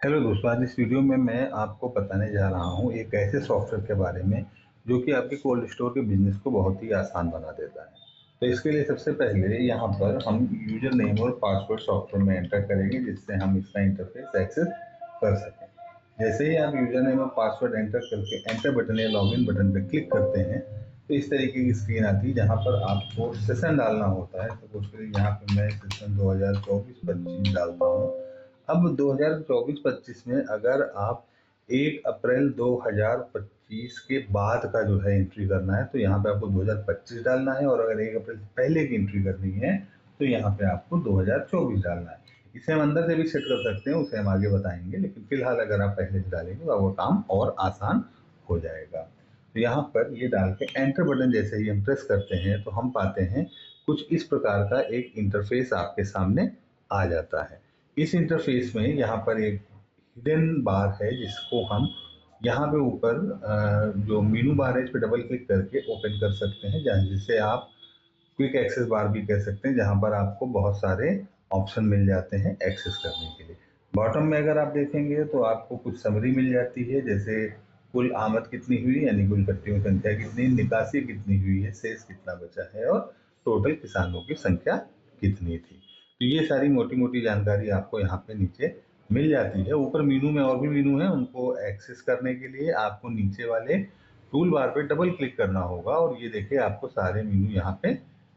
Hello दोस्तों, आज इस वीडियो में मैं आपको बताने जा रहा हूँ एक ऐसे सॉफ्टवेयर के बारे में जो कि आपके कोल्ड स्टोर के बिजनेस को बहुत ही आसान बना देता है। तो इसके लिए सबसे पहले यहाँ पर हम यूजर नेम और पासवर्ड सॉफ्टवेयर में एंटर करेंगे, जिससे हम इसका इंटरफेस एक्सेस कर सकें। जैसे ही आप यूजर नेम और पासवर्ड एंटर करके एंटर बटन या लॉगिन बटन पर क्लिक करते हैं तो इस तरीके की स्क्रीन आती है जहाँ पर आपको सेशन डालना होता है। सपोज करिए यहाँ पे मैं सेशन 2024-25 डालता हूँ। अब 2024-25 में अगर आप 1 अप्रैल 2025 के बाद का जो है एंट्री करना है तो यहाँ पे आपको 2025 डालना है, और अगर 1 अप्रैल से पहले की एंट्री करनी है तो यहाँ पे आपको 2024 डालना है। इसे हम अंदर से भी सेट कर सकते हैं, उसे हम आगे बताएंगे, लेकिन फिलहाल अगर आप पहले से डालेंगे तो आपका काम और आसान हो जाएगा। तो यहाँ पर ये डाल के एंटर बटन जैसे ही हम प्रेस करते हैं तो हम पाते हैं कुछ इस प्रकार का एक इंटरफेस आपके सामने आ जाता है। इस इंटरफेस में यहाँ पर एक हिडन बार है जिसको हम यहाँ पे ऊपर जो मेनू बार है इस पर डबल क्लिक करके ओपन कर सकते हैं, जहाँ जिसे आप क्विक एक्सेस बार भी कह सकते हैं, जहाँ पर आपको बहुत सारे ऑप्शन मिल जाते हैं एक्सेस करने के लिए। बॉटम में अगर आप देखेंगे तो आपको कुछ समरी मिल जाती है, जैसे कुल आमद कितनी हुई यानी कुल कट्टियों की संख्या कितनी, निकासी कितनी हुई है, शेष कितना बचा है और टोटल किसानों की संख्या कितनी थी। तो ये सारी मोटी मोटी जानकारी आपको यहाँ पे नीचे मिल जाती है। ऊपर मीनू में और भी मीनू है, उनको एक्सेस करने के लिए आपको नीचे वाले टूल बार पे डबल क्लिक करना होगा और ये देखिए आपको सारे मीनू यहाँ पे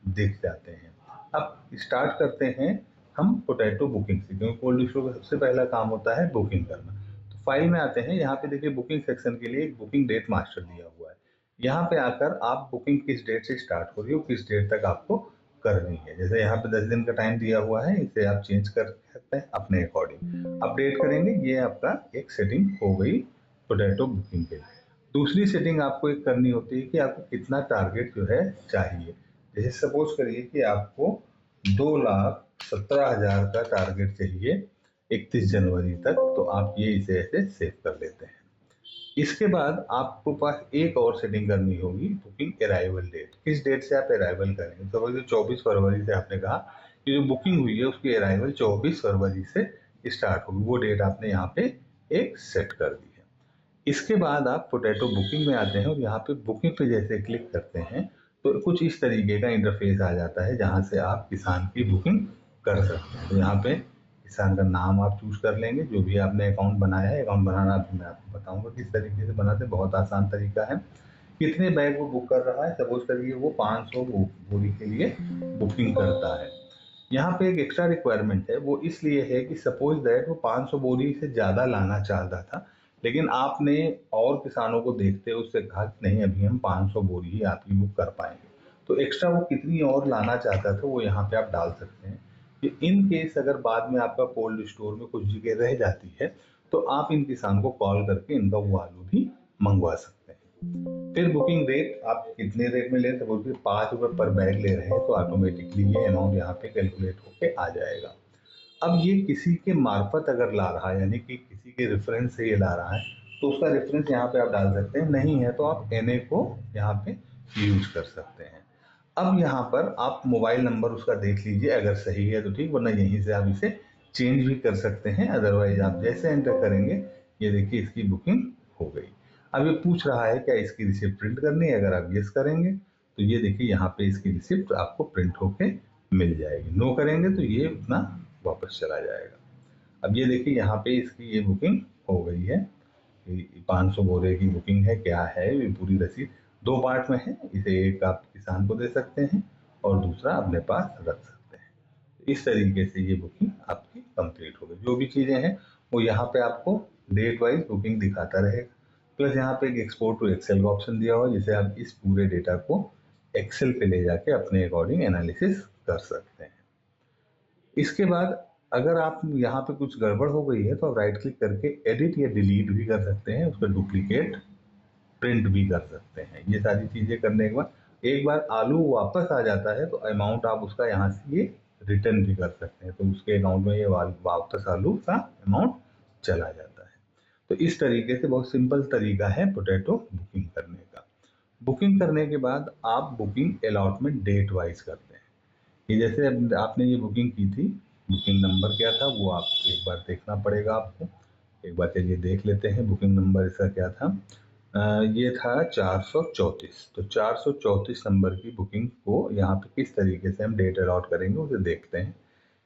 दिख जाते हैं। अब स्टार्ट करते हैं हम पोटैटो बुकिंग से, क्योंकि कोल्ड स्टोर का सबसे पहला काम होता है बुकिंग करना। तो फाइल में आते हैं, यहाँ पे देखिए बुकिंग सेक्शन के लिए एक बुकिंग डेट मास्टर दिया हुआ है। यहाँ पे आकर आप बुकिंग किस डेट से स्टार्ट हो रही हो, किस डेट तक आपको करनी है। जैसे यहाँ पे 10 दिन का टाइम दिया हुआ है, इसे आप चेंज कर सकते हैं अपने अकॉर्डिंग। अपडेट करेंगे, ये आपका एक सेटिंग हो गई पोटैटो बुकिंग के लिए। दूसरी सेटिंग आपको एक करनी होती है कि आपको कितना टारगेट जो है चाहिए। जैसे सपोज करिए कि आपको 2,17,000 का टारगेट चाहिए 31 जनवरी तक, तो आप ये इसे ऐसे सेव कर लेते हैं। इसके बाद आपको पास एक और सेटिंग करनी होगी, बुकिंग अराइवल डेट। किस डेट से आप अराइवल करेंगे। सपोज 24 फरवरी से आपने कहा कि जो बुकिंग हुई है उसकी अराइवल 24 फरवरी से स्टार्ट होगी, वो डेट आपने यहाँ पे एक सेट कर दी है। इसके बाद आप पोटैटो बुकिंग में आते हैं और यहाँ पे बुकिंग पे जैसे क्लिक करते हैं तो कुछ इस तरीके का इंटरफेस आ जाता है, जहाँ से आप किसान की बुकिंग कर सकते हैं। तो यहाँ पे किसान का नाम आप चूज कर लेंगे, जो भी आपने अकाउंट बनाया है। अकाउंट बनाना भी मैं आपको बताऊंगा किस तरीके से बनाते हैं, बहुत आसान तरीका है। कितने बैग वो बुक कर रहा है, सपोज करिए वो 500 बोरी के लिए बुकिंग करता है। यहाँ पे एक एक्स्ट्रा रिक्वायरमेंट है, वो इसलिए है कि सपोज दैट वो 500 बोरी से ज़्यादा लाना चाहता था, लेकिन आपने और किसानों को देखते हुए उससे कहा कि नहीं, अभी हम 500 बोरी ही आपकी बुक कर पाएंगे। तो एक्स्ट्रा वो कितनी और लाना चाहता था वो यहाँ पे आप डाल सकते हैं। कि इन केस अगर बाद में आपका कोल्ड स्टोर में कुछ जगह रह जाती है तो आप इन किसान को कॉल करके इनका वो आलू भी मंगवा सकते हैं। फिर बुकिंग रेट आप कितने रेट में ले, सपोज कि 5 रुपये पर बैग ले रहे हैं तो ऑटोमेटिकली ये अमाउंट यहाँ पे कैलकुलेट होके आ जाएगा। अब ये किसी के मार्फत अगर ला रहा है, यानी कि किसी के रेफरेंस से ये ला रहा है, तो उसका रेफरेंस यहाँ पे आप डाल सकते हैं। नहीं है तो आप एनए को यहाँ पे यूज कर सकते हैं। अब यहाँ पर आप मोबाइल नंबर उसका देख लीजिए, अगर सही है तो ठीक, वरना यहीं से आप इसे चेंज भी कर सकते हैं। अदरवाइज आप जैसे एंटर करेंगे, ये देखिए इसकी बुकिंग हो गई। अब ये पूछ रहा है क्या इसकी रिसिप्ट प्रिंट करनी है, अगर आप यस करेंगे तो ये देखिए यहाँ पे इसकी रिसिप्ट आपको प्रिंट होके मिल जाएगी। नो करेंगे तो ये उतना वापस चला जाएगा। अब ये देखिए यहाँ पे इसकी ये बुकिंग हो गई है। 500 बोरे की बुकिंग है, क्या है ये पूरी रसीद। दो पार्ट में है, इसे एक आप किसान को दे सकते हैं और दूसरा अपने पास रख सकते हैं। इस तरीके से ये बुकिंग आपकी कंप्लीट हो गई। जो भी चीज़ें हैं वो यहाँ पे आपको डेट वाइज बुकिंग दिखाता रहेगा। प्लस यहाँ पे एक एक्सपोर्ट टू एक्सेल का ऑप्शन दिया हुआ है, जिसे आप इस पूरे डेटा को एक्सेल पे ले जाके अपने अकॉर्डिंग एनालिसिस कर सकते हैं। इसके बाद अगर आप यहाँ पे कुछ गड़बड़ हो गई है तो आप राइट क्लिक करके एडिट या डिलीट भी कर सकते हैं, उसका डुप्लीकेट प्रिंट भी कर सकते हैं। ये सारी चीज़ें करने के बाद एक बार आलू वापस आ जाता है तो अमाउंट आप उसका यहाँ से ये रिटर्न भी कर सकते हैं, तो उसके अकाउंट में ये वापस आलू का अमाउंट चला जाता है। तो इस तरीके से बहुत सिंपल तरीका है पोटैटो बुकिंग करने का। बुकिंग करने के बाद आप बुकिंग अलॉटमेंट डेट वाइज करते हैं। ये जैसे आपने ये बुकिंग की थी, बुकिंग नंबर क्या था वो आप एक बार देखना पड़ेगा आपको। एक बार चलिए देख लेते हैं बुकिंग नंबर इसका क्या था। ये था 434। तो 434 नंबर की बुकिंग को यहाँ पे किस तरीके से हम डेट अलॉट करेंगे उसे देखते हैं।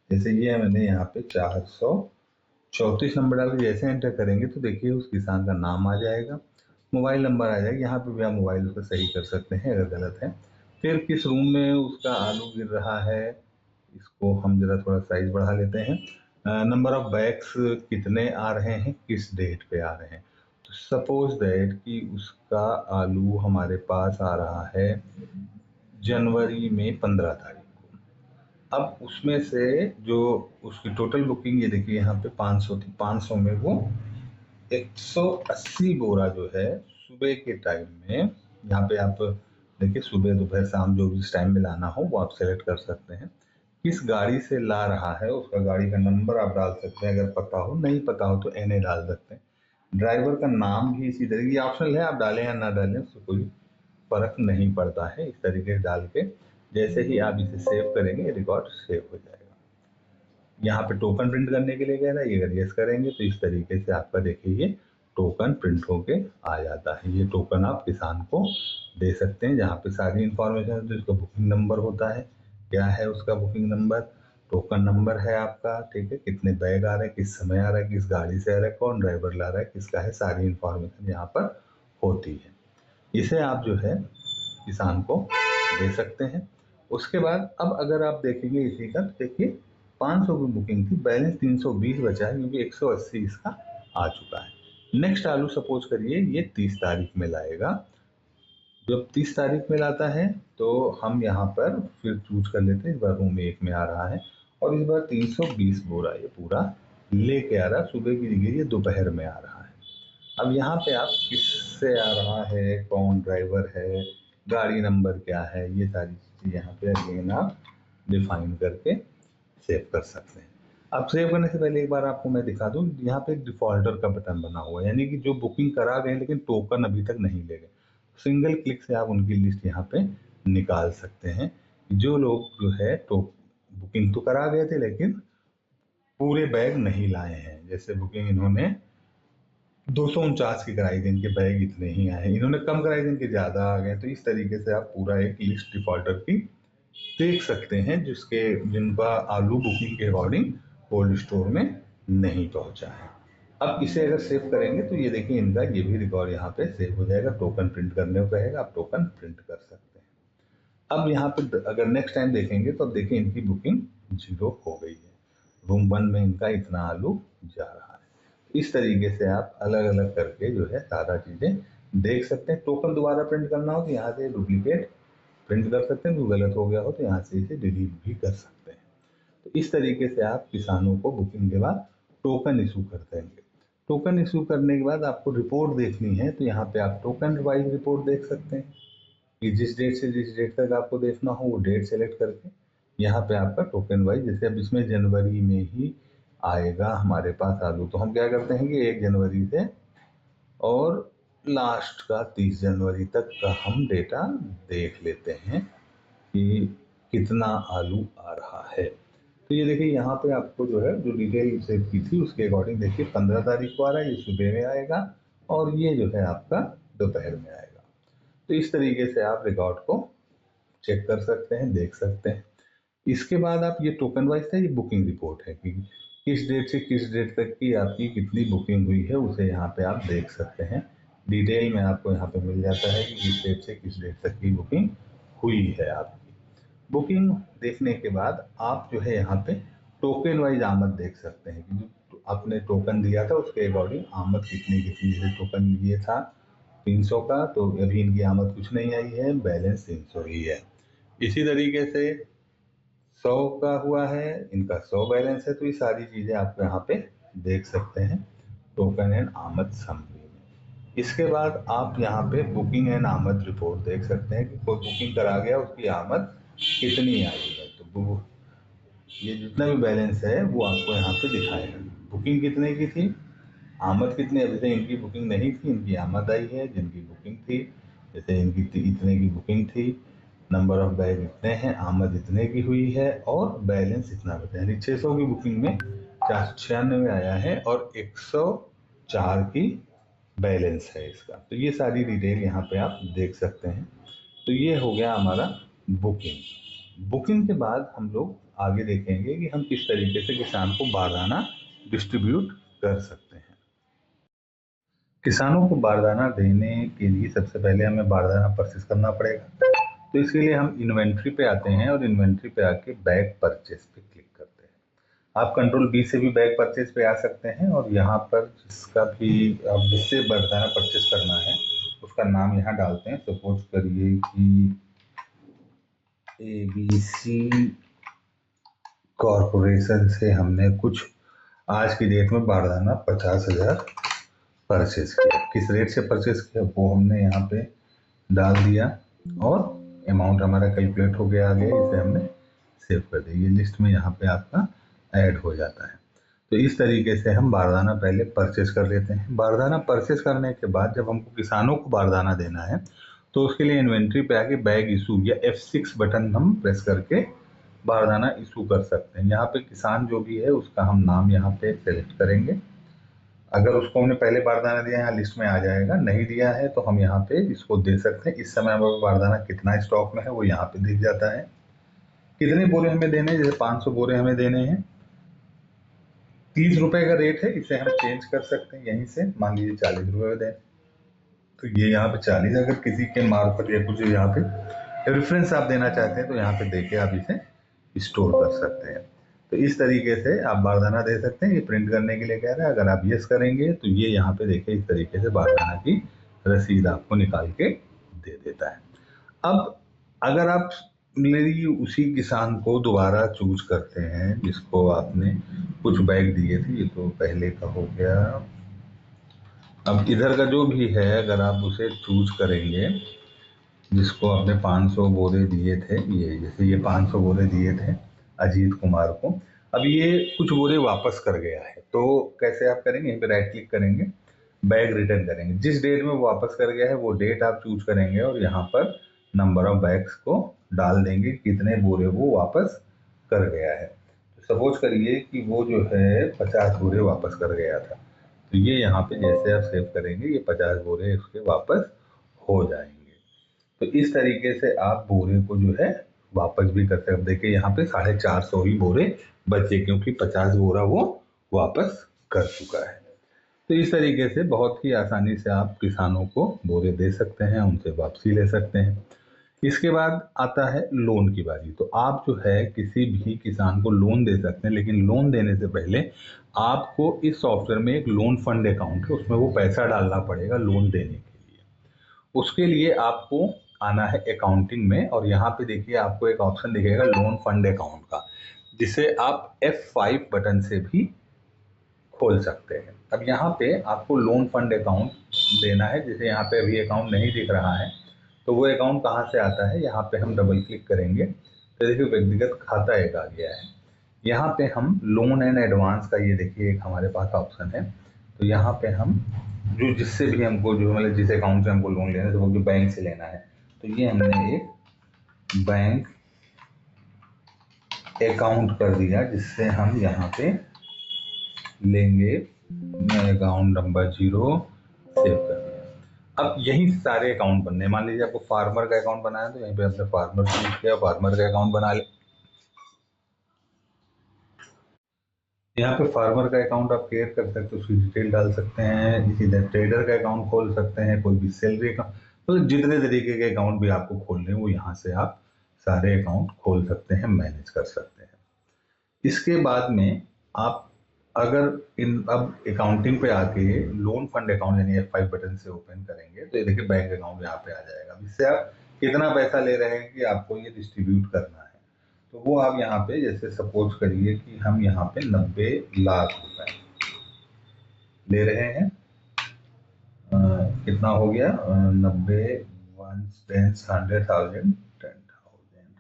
जैसे ये मैंने यहाँ पे 434 नंबर डाल के जैसे एंटर करेंगे तो देखिए उस किसान का नाम आ जाएगा, मोबाइल नंबर आ जाएगा। यहाँ पे भी आप मोबाइल उसका सही कर सकते हैं अगर गलत है। फिर किस रूम में उसका आलू गिर रहा है, इसको हम जरा थोड़ा साइज बढ़ा लेते हैं। नंबर ऑफ बैग्स कितने आ रहे हैं, किस डेट पे आ रहे हैं। तो सपोज दैट कि उसका आलू हमारे पास आ रहा है जनवरी में 15 तारीख को। अब उसमें से जो उसकी टोटल बुकिंग ये देखिए यहाँ पे 500 थी, 500 में वो 180 बोरा जो है सुबह के टाइम में, यहाँ पे आप देखिए सुबह दोपहर शाम जो जिस टाइम में लाना हो वो आप सेलेक्ट कर सकते हैं। किस गाड़ी से ला रहा है उसका गाड़ी का नंबर आप डाल सकते हैं, अगर पता हो, नहीं पता हो तो एनए डाल सकते हैं। ड्राइवर का नाम भी इसी तरीके, ये ऑप्शनल है, आप डालें या ना डालें उससे कोई फर्क नहीं पड़ता है। इस तरीके से डाल के जैसे ही आप इसे सेव करेंगे रिकॉर्ड सेव हो जाएगा। यहाँ पे टोकन प्रिंट करने के लिए कह रहा है, ये अगर यस करेंगे तो इस तरीके से आपका देखिए ये टोकन प्रिंट होके आ जाता है। ये टोकन आप किसान को दे सकते हैं जहाँ पे सारी इंफॉर्मेशन, तो इसका बुकिंग नंबर होता है, क्या है उसका बुकिंग नंबर, टोकन नंबर है आपका, ठीक है, कितने बैग आ रहे हैं, किस समय आ रहा है, किस गाड़ी से आ रहा है, कौन ड्राइवर ला रहा है, किसका है, सारी इंफॉर्मेशन यहाँ पर होती है। इसे आप जो है किसान को दे सकते हैं। उसके बाद अब अगर आप देखेंगे इसी का, देखिए 500 की बुकिंग थी, बैलेंस 320 बचा है क्योंकि 180 इसका आ चुका है। नेक्स्ट आलू सपोज करिए ये 30 तारीख में लाएगा। जब 30 तारीख में लाता है तो हम यहाँ पर फिर चूज कर लेते हैं, इस बार रूम 1 में आ रहा है और इस बार 320 बोरा ये पूरा लेके आ रहा है, सुबह की जगह ये दोपहर में आ रहा है। अब यहाँ पे आप किससे आ रहा है, कौन ड्राइवर है, गाड़ी नंबर क्या है, ये सारी चीज़ें यहाँ पे अगेन आप डिफाइन करके सेव कर सकते हैं। अब सेव करने से पहले एक बार आपको मैं दिखा दूँ, यहाँ पे एक डिफॉल्टर का बटन बना हुआ है, यानी कि जो बुकिंग करा गए लेकिन टोकन अभी तक नहीं ले गए, सिंगल क्लिक से आप उनकी लिस्ट यहाँ पे निकाल सकते हैं। जो लोग जो है तो बुकिंग तो करा गए थे लेकिन पूरे बैग नहीं लाए हैं। जैसे बुकिंग इन्होंने 249 की कराई थी, इनके बैग इतने ही आए, इन्होंने कम कराई थी, इनके ज़्यादा आ गए। तो इस तरीके से आप पूरा एक लिस्ट डिफॉल्टर की देख सकते हैं जिनका आलू बुकिंग के अकॉर्डिंग कोल्ड स्टोर में नहीं पहुंचा है। अब इसे अगर सेव करेंगे तो ये देखिए इनका ये भी रिकॉर्ड यहाँ पे सेव हो जाएगा। टोकन प्रिंट करने को कहेगा, आप टोकन प्रिंट कर सकते हैं। अब यहाँ पे अगर नेक्स्ट टाइम देखेंगे तो अब देखिए इनकी बुकिंग 0 हो गई है, रूम 1 में इनका इतना आलू जा रहा है। इस तरीके से आप अलग अलग करके जो है सारा चीज़ें देख सकते हैं। टोकन दोबारा प्रिंट करना हो तो यहाँ से डुप्लीकेट प्रिंट कर सकते हैं, कोई गलत हो गया हो तो यहाँ से इसे डिलीट भी कर सकते हैं। तो इस तरीके से आप किसानों को बुकिंग के बाद टोकन इशू कर देंगे। टोकन इशू करने के बाद आपको रिपोर्ट देखनी है तो यहाँ पे आप टोकन वाइज रिपोर्ट देख सकते हैं कि जिस डेट से जिस डेट तक आपको देखना हो वो डेट सेलेक्ट करके यहाँ पे आपका टोकन वाइज, जैसे अब इसमें जनवरी में ही आएगा हमारे पास आलू, तो हम क्या करते हैं कि 1 जनवरी से और लास्ट का 30 जनवरी तक का हम डेटा देख लेते हैं कि कितना आलू आ रहा है। तो ये देखिए यहाँ पे आपको जो है जो डिटेल सेव की थी उसके अकॉर्डिंग देखिए 15 तारीख को आ रहा है, ये सुबह में आएगा और ये जो है आपका दोपहर में आएगा। तो इस तरीके से आप रिकॉर्ड को चेक कर सकते हैं, देख सकते हैं। इसके बाद आप ये टोकन वाइज था, ये बुकिंग रिपोर्ट है कि किस डेट से किस डेट तक की आपकी कितनी बुकिंग हुई है उसे यहाँ पे आप देख सकते हैं। डिटेल में आपको यहाँ पे मिल जाता है कि किस डेट से किस डेट तक की बुकिंग हुई है। आपकी बुकिंग देखने के बाद आप जो है यहाँ पे टोकन वाइज आमद देख सकते हैं कि जो आपने टोकन दिया था उसके अकॉर्डिंग आमद कितनी कितनी, जैसे टोकन ये था 300 का तो अभी इनकी आमद कुछ नहीं आई है, बैलेंस 300 ही है। इसी तरीके से 100 का हुआ है, इनका 100 बैलेंस है। तो ये सारी चीज़ें आप यहाँ पे देख सकते हैं टोकन एंड आमद समरी में। इसके बाद आप यहाँ पे बुकिंग एंड आमद रिपोर्ट देख सकते हैं कि कोई बुकिंग करा गया उसकी आमद कितनी आई है। तो ये जितना भी बैलेंस है वो आपको यहाँ पे दिखाएगा बुकिंग कितने की थी, आमद कितनी। अभी से इनकी बुकिंग नहीं थी, इनकी आमद आई है। जिनकी बुकिंग थी, जैसे इनकी इतने की बुकिंग थी, नंबर ऑफ बैग इतने हैं, आमद इतने की हुई है और बैलेंस इतना बचा, यानी 600 की बुकिंग में 496 आया है और 4 की बैलेंस है इसका। तो ये सारी डिटेल यहाँ पे आप देख सकते हैं। तो ये हो गया हमारा बुकिंग। बुकिंग के बाद हम लोग आगे देखेंगे कि हम किस तरीके से किसान को बारदाना डिस्ट्रीब्यूट कर सकते हैं। किसानों को बारदाना देने के लिए सबसे पहले हमें बारदाना परचेस करना पड़ेगा। तो इसके लिए हम इन्वेंट्री पे आते हैं और इन्वेंट्री पे आके बैग परचेस पे क्लिक करते हैं। आप कंट्रोल बी से भी बैग परचेस पे आ सकते हैं और यहाँ पर जिसका भी आप जिससे बारदाना परचेस करना है उसका नाम यहाँ डालते हैं। सपोज करिए कि ABC कॉरपोरेशन से हमने कुछ आज की डेट में बारदाना 50,000 परचेस किया। किस रेट से परचेस किया वो हमने यहाँ पे डाल दिया और अमाउंट हमारा कैलकुलेट हो गया आगे। इसे हमने सेव कर दिया। ये लिस्ट में यहाँ पे आपका ऐड हो जाता है। तो इस तरीके से हम बारदाना पहले परचेस कर लेते हैं। बारदाना परचेस करने के बाद जब हमको किसानों को बारदाना देना है तो उसके लिए इन्वेंट्री पे आके बैग इशू या F6 बटन हम प्रेस करके बारदाना इशू कर सकते हैं। यहाँ पे किसान जो भी है उसका हम नाम यहाँ पे सेलेक्ट करेंगे। अगर उसको हमने पहले बारदाना दिया यहाँ लिस्ट में आ जाएगा, नहीं दिया है तो हम यहाँ पे इसको दे सकते हैं। इस समय हमारे बारदाना कितना स्टॉक में है वो यहाँ पे दिख जाता है। कितने बोरे हमें देने हैं, जैसे 500 बोरे हमें देने हैं। 30 रुपए का रेट है, इसे हम चेंज कर सकते हैं यहीं से। मान लीजिए 40 रुपए दें तो ये यहाँ पे 40। अगर किसी के मार्फत या कुछ यहाँ पे रेफरेंस आप देना चाहते हैं तो यहाँ पे देके आप इसे स्टोर कर सकते हैं। तो इस तरीके से आप बारदाना दे सकते हैं। ये प्रिंट करने के लिए कह रहा है। अगर आप यस करेंगे तो ये यहाँ पे देखिए इस तरीके से बारदाना की रसीद आपको निकाल के दे देता है। अब अगर आप मेरी उसी किसान को दोबारा चूज करते हैं जिसको आपने कुछ बैग दिए थे, ये तो पहले का हो गया। अब इधर का जो भी है अगर आप उसे चूज करेंगे जिसको आपने 500 बोरे दिए थे, ये जैसे ये 500 बोरे दिए थे अजीत कुमार को, अब ये कुछ बोरे वापस कर गया है। तो कैसे आप करेंगे, यहीं पे राइट क्लिक करेंगे, बैग रिटर्न करेंगे। जिस डेट में वो वापस कर गया है वो डेट आप चूज करेंगे और यहाँ पर नंबर ऑफ बैग्स को डाल देंगे, कितने बोरे वो वापस कर गया है। तो सपोज करिए कि वो जो है 50 बोरे वापस कर गया था। तो ये यहाँ पे जैसे आप सेव करेंगे ये 50 बोरे उसके वापस हो जाएंगे। तो इस तरीके से आप बोरे को जो है वापस भी कर सकते हैं। देखिए यहाँ पे 450 ही बोरे बचे क्योंकि 50 बोरा वो वापस कर चुका है। तो इस तरीके से बहुत ही आसानी से आप किसानों को बोरे दे सकते हैं, उनसे वापसी ले सकते हैं। इसके बाद आता है लोन की बारी। तो आप जो है किसी भी किसान को लोन दे सकते हैं, लेकिन लोन देने से पहले आपको इस सॉफ्टवेयर में एक लोन फंड अकाउंट है, उसमें वो पैसा डालना पड़ेगा लोन देने के लिए। उसके लिए आपको आना है अकाउंटिंग में और यहाँ पे देखिए आपको एक ऑप्शन दिखेगा लोन फंड अकाउंट का, जिसे आप F5 बटन से भी खोल सकते हैं। अब यहाँ पे आपको लोन फंड अकाउंट देना है, जैसे यहाँ पे अभी अकाउंट नहीं दिख रहा है तो वो अकाउंट कहाँ से आता है, यहाँ पे हम डबल क्लिक करेंगे तो देखिए व्यक्तिगत खाता एक आ गया है। यहाँ पे हम लोन एंड एडवांस का ये देखिए एक हमारे पास ऑप्शन है। तो यहाँ पे हम जो जिससे भी हमको जो मतलब जिस अकाउंट से हमको लोन लेना है, तो वो जो बैंक से लेना है, तो ये हमने एक बैंक अकाउंट कर दिया जिससे हम यहाँ पे लेंगे। अकाउंट नंबर 0 सेव कर दिया। अब यही सारे अकाउंट बनने, मान लीजिए आपको फार्मर का अकाउंट बनाया तो यहीं पे आपने फार्मर चूज किया, फार्मर का अकाउंट बना ले। यहाँ पे फार्मर का अकाउंट आप क्रिएट कर सकते हो, उसकी डिटेल डाल सकते हैं। इसी तरह ट्रेडर का अकाउंट खोल सकते हैं, कोई भी सैलरी अकाउंट, तो जितने तरीके के अकाउंट भी आपको खोलने हैं वो यहाँ से आप सारे अकाउंट खोल सकते हैं, मैनेज कर सकते हैं। इसके बाद में आप अगर इन अब अकाउंटिंग पे आके लोन फंड अकाउंट यानी F5 बटन से ओपन करेंगे तो ये देखिए बैंक अकाउंट यहाँ पे आ जाएगा। इससे आप कितना पैसा ले रहे हैं कि आपको ये डिस्ट्रीब्यूट करना है, तो वो आप यहाँ पे जैसे सपोज करिए कि हम यहाँ पे 90 लाख रुपए ले रहे हैं। कितना हो गया 90 1 10 100,000 10,000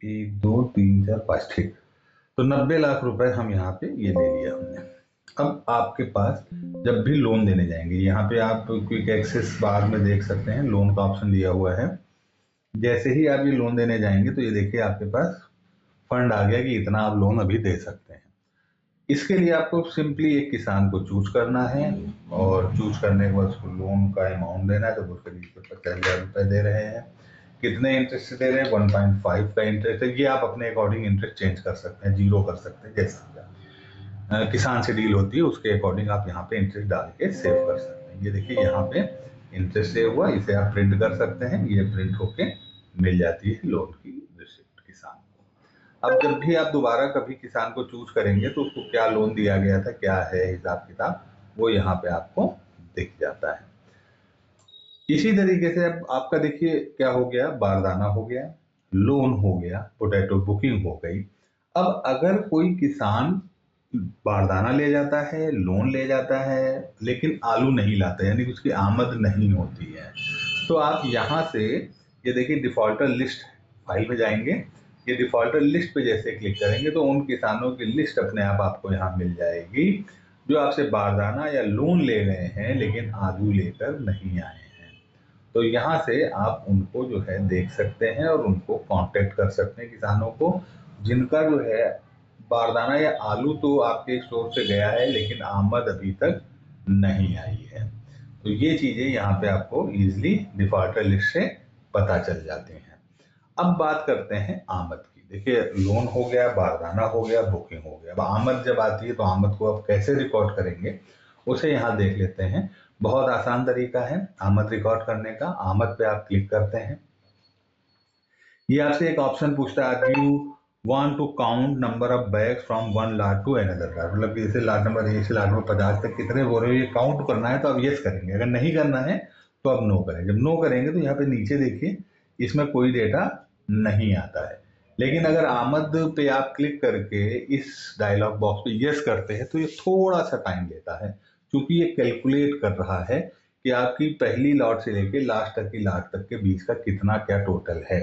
एक 2 3 4 5 ठीक। तो 90 लाख रुपए हम यहाँ पे ये ले लिया हमने। अब आपके पास जब भी लोन देने जाएंगे, यहाँ पे आप क्विक एक्सेस बार में देख सकते हैं लोन का ऑप्शन दिया हुआ है। जैसे ही आप ये लोन देने जाएंगे तो ये देखिए आपके पास फंड आ गया कि इतना आप लोन अभी दे सकते हैं। इसके लिए आपको सिंपली एक किसान को चूज करना है और चूज करने के बाद उसको लोन का अमाउंट देना है। तो वो करीब 50,000 रुपये दे रहे हैं। कितने इंटरेस्ट दे रहे हैं? 1.5 का इंटरेस्ट है। ये आप अपने अकॉर्डिंग इंटरेस्ट चेंज कर सकते हैं, जीरो कर सकते हैं, जैसा किसान से डील होती है उसके अकॉर्डिंग आप यहाँ पे इंटरेस्ट डाल के सेव कर सकते हैं। ये देखिए यहाँ पे इंटरेस्ट सेव हुआ, इसे आप प्रिंट कर सकते हैं। ये प्रिंट होके मिल जाती है लोन की रिसिप्ट किसान को। अब जब भी आप दोबारा कभी किसान को चूज करेंगे तो उसको क्या लोन दिया गया था, क्या है हिसाब किताब, वो यहाँ पे आपको दिख जाता है। इसी तरीके से अब आपका देखिए क्या हो गया, बारदाना हो गया, लोन हो गया, पोटैटो बुकिंग हो गई। अब अगर कोई किसान बारदाना ले जाता है, लोन ले जाता है, लेकिन आलू नहीं लाता, यानी कि उसकी आमद नहीं होती है, तो आप यहाँ से ये देखिए डिफॉल्टर लिस्ट फाइल में जाएंगे। ये डिफॉल्टर लिस्ट पे जैसे क्लिक करेंगे तो उन किसानों की लिस्ट अपने आप आपको यहाँ मिल जाएगी जो आपसे बारदाना या लोन ले गए हैं लेकिन आलू लेकर नहीं आए हैं। तो यहाँ से आप उनको जो है देख सकते हैं और उनको कांटेक्ट कर सकते हैं, किसानों को जिनका जो है बारदाना या आलू तो आपके स्टोर से गया है लेकिन आमद अभी तक नहीं आई है। तो ये चीजें यहाँ पे आपको इजीली डिफॉल्टर लिस्ट से पता चल जाती हैं। अब बात करते हैं आमद की। देखिए लोन हो गया, बारदाना हो गया, बुकिंग हो गया। अब आमद जब आती है तो आमद को आप कैसे रिकॉर्ड करेंगे उसे यहाँ देख लेते हैं। बहुत आसान तरीका है आमद रिकॉर्ड करने का। आमद पे आप क्लिक करते हैं, ये आपसे एक ऑप्शन पूछता है you want to count number of bags from one lot to another lot, मतलब जैसे लाट नंबर 1 से लाट नंबर 50 तक कितने बोरे ये काउंट करना है तो आप यस करेंगे, अगर नहीं करना है तो आप नो करें। जब नो करेंगे तो यहाँ पे नीचे देखिए इसमें कोई डेटा नहीं आता है। लेकिन अगर आमद पे आप क्लिक करके इस डायलॉग बॉक्स पे यस करते हैं तो ये थोड़ा सा टाइम लेता है, क्योंकि ये कैलकुलेट कर रहा है कि आपकी पहली लॉट से लेके लास्ट तक की लाट तक के बीच का कितना क्या टोटल है।